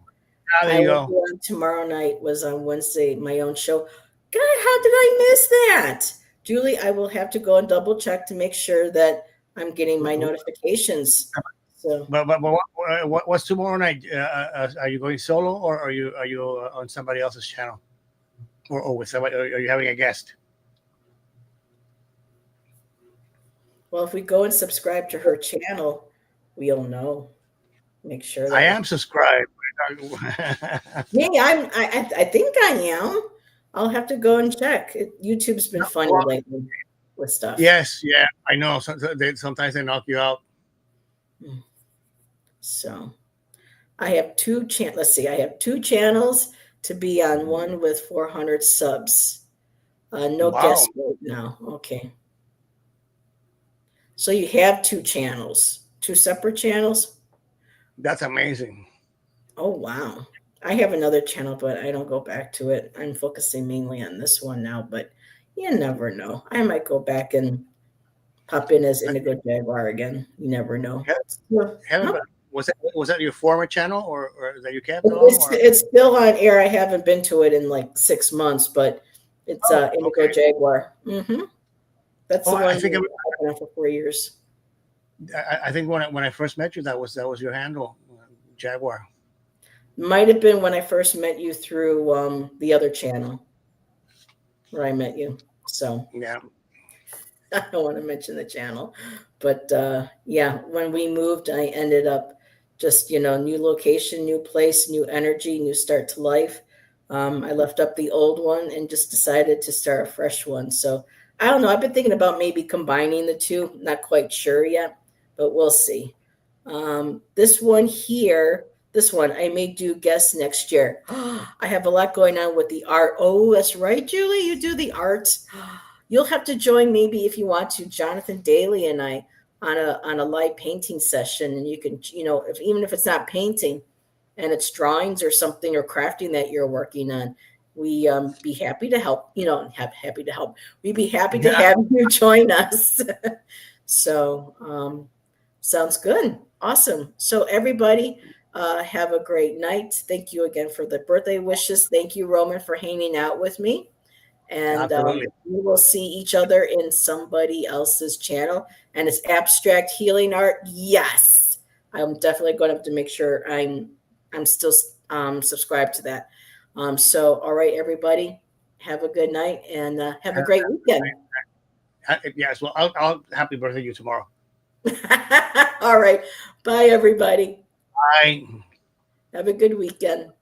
There you go. Tomorrow night was on Wednesday, my own show. God, how did I miss that? Julie, I will have to go and double check to make sure that I'm getting my notifications. So, but what's tomorrow night? Are you going solo, or are you on somebody else's channel, or with somebody? Or are you having a guest? Well, if we go and subscribe to her channel, we'll know. Make sure that I am subscribed. Yeah, I think I am. I'll have to go and check. YouTube's been funny lately with stuff. Yes, yeah, I know. Sometimes they knock you out. So I have two let's see, I have two channels to be on, one with 400 subs. No guest right now. Okay. So you have two channels, two separate channels? That's amazing. Oh, wow. I have another channel, but I don't go back to it. I'm focusing mainly on this one now, but you never know. I might go back and pop in as Indigo Jaguar again. You never know. Was that your former channel, or that you kept? It's still on air. I haven't been to it in like 6 months, but it's Indigo Jaguar. Mm-hmm. That's the one I've been on for 4 years. I think when I first met you, that was your handle, Jaguar. Might have been when I first met you through the other channel where I met you. So yeah, I don't want to mention the channel, but yeah, when we moved, I ended up just, new location, new place, new energy, new start to life. I left up the old one and just decided to start a fresh one. So I don't know. I've been thinking about maybe combining the two. Not quite sure yet, but we'll see. This one here, This one, I may do guests next year. I have a lot going on with the art. Oh, that's right, Julie. You do the art. You'll have to join maybe if you want to, Jonathan Daly and I on a live painting session. And you can, if even if it's not painting and it's drawings or something or crafting that you're working on, we be happy to help. Happy to help. We'd be happy to have you join us. So sounds good. Awesome. So everybody. Have a great night. Thank you again for the birthday wishes. Thank you, Roman, for hanging out with me. And we will see each other in somebody else's channel. And it's abstract healing art. Yes, I'm definitely going to have to make sure I'm still subscribed to that. So, all right, everybody, have a good night and have a great weekend. Yes, well, I'll happy birthday to you tomorrow. All right, bye, everybody. Bye. Have a good weekend.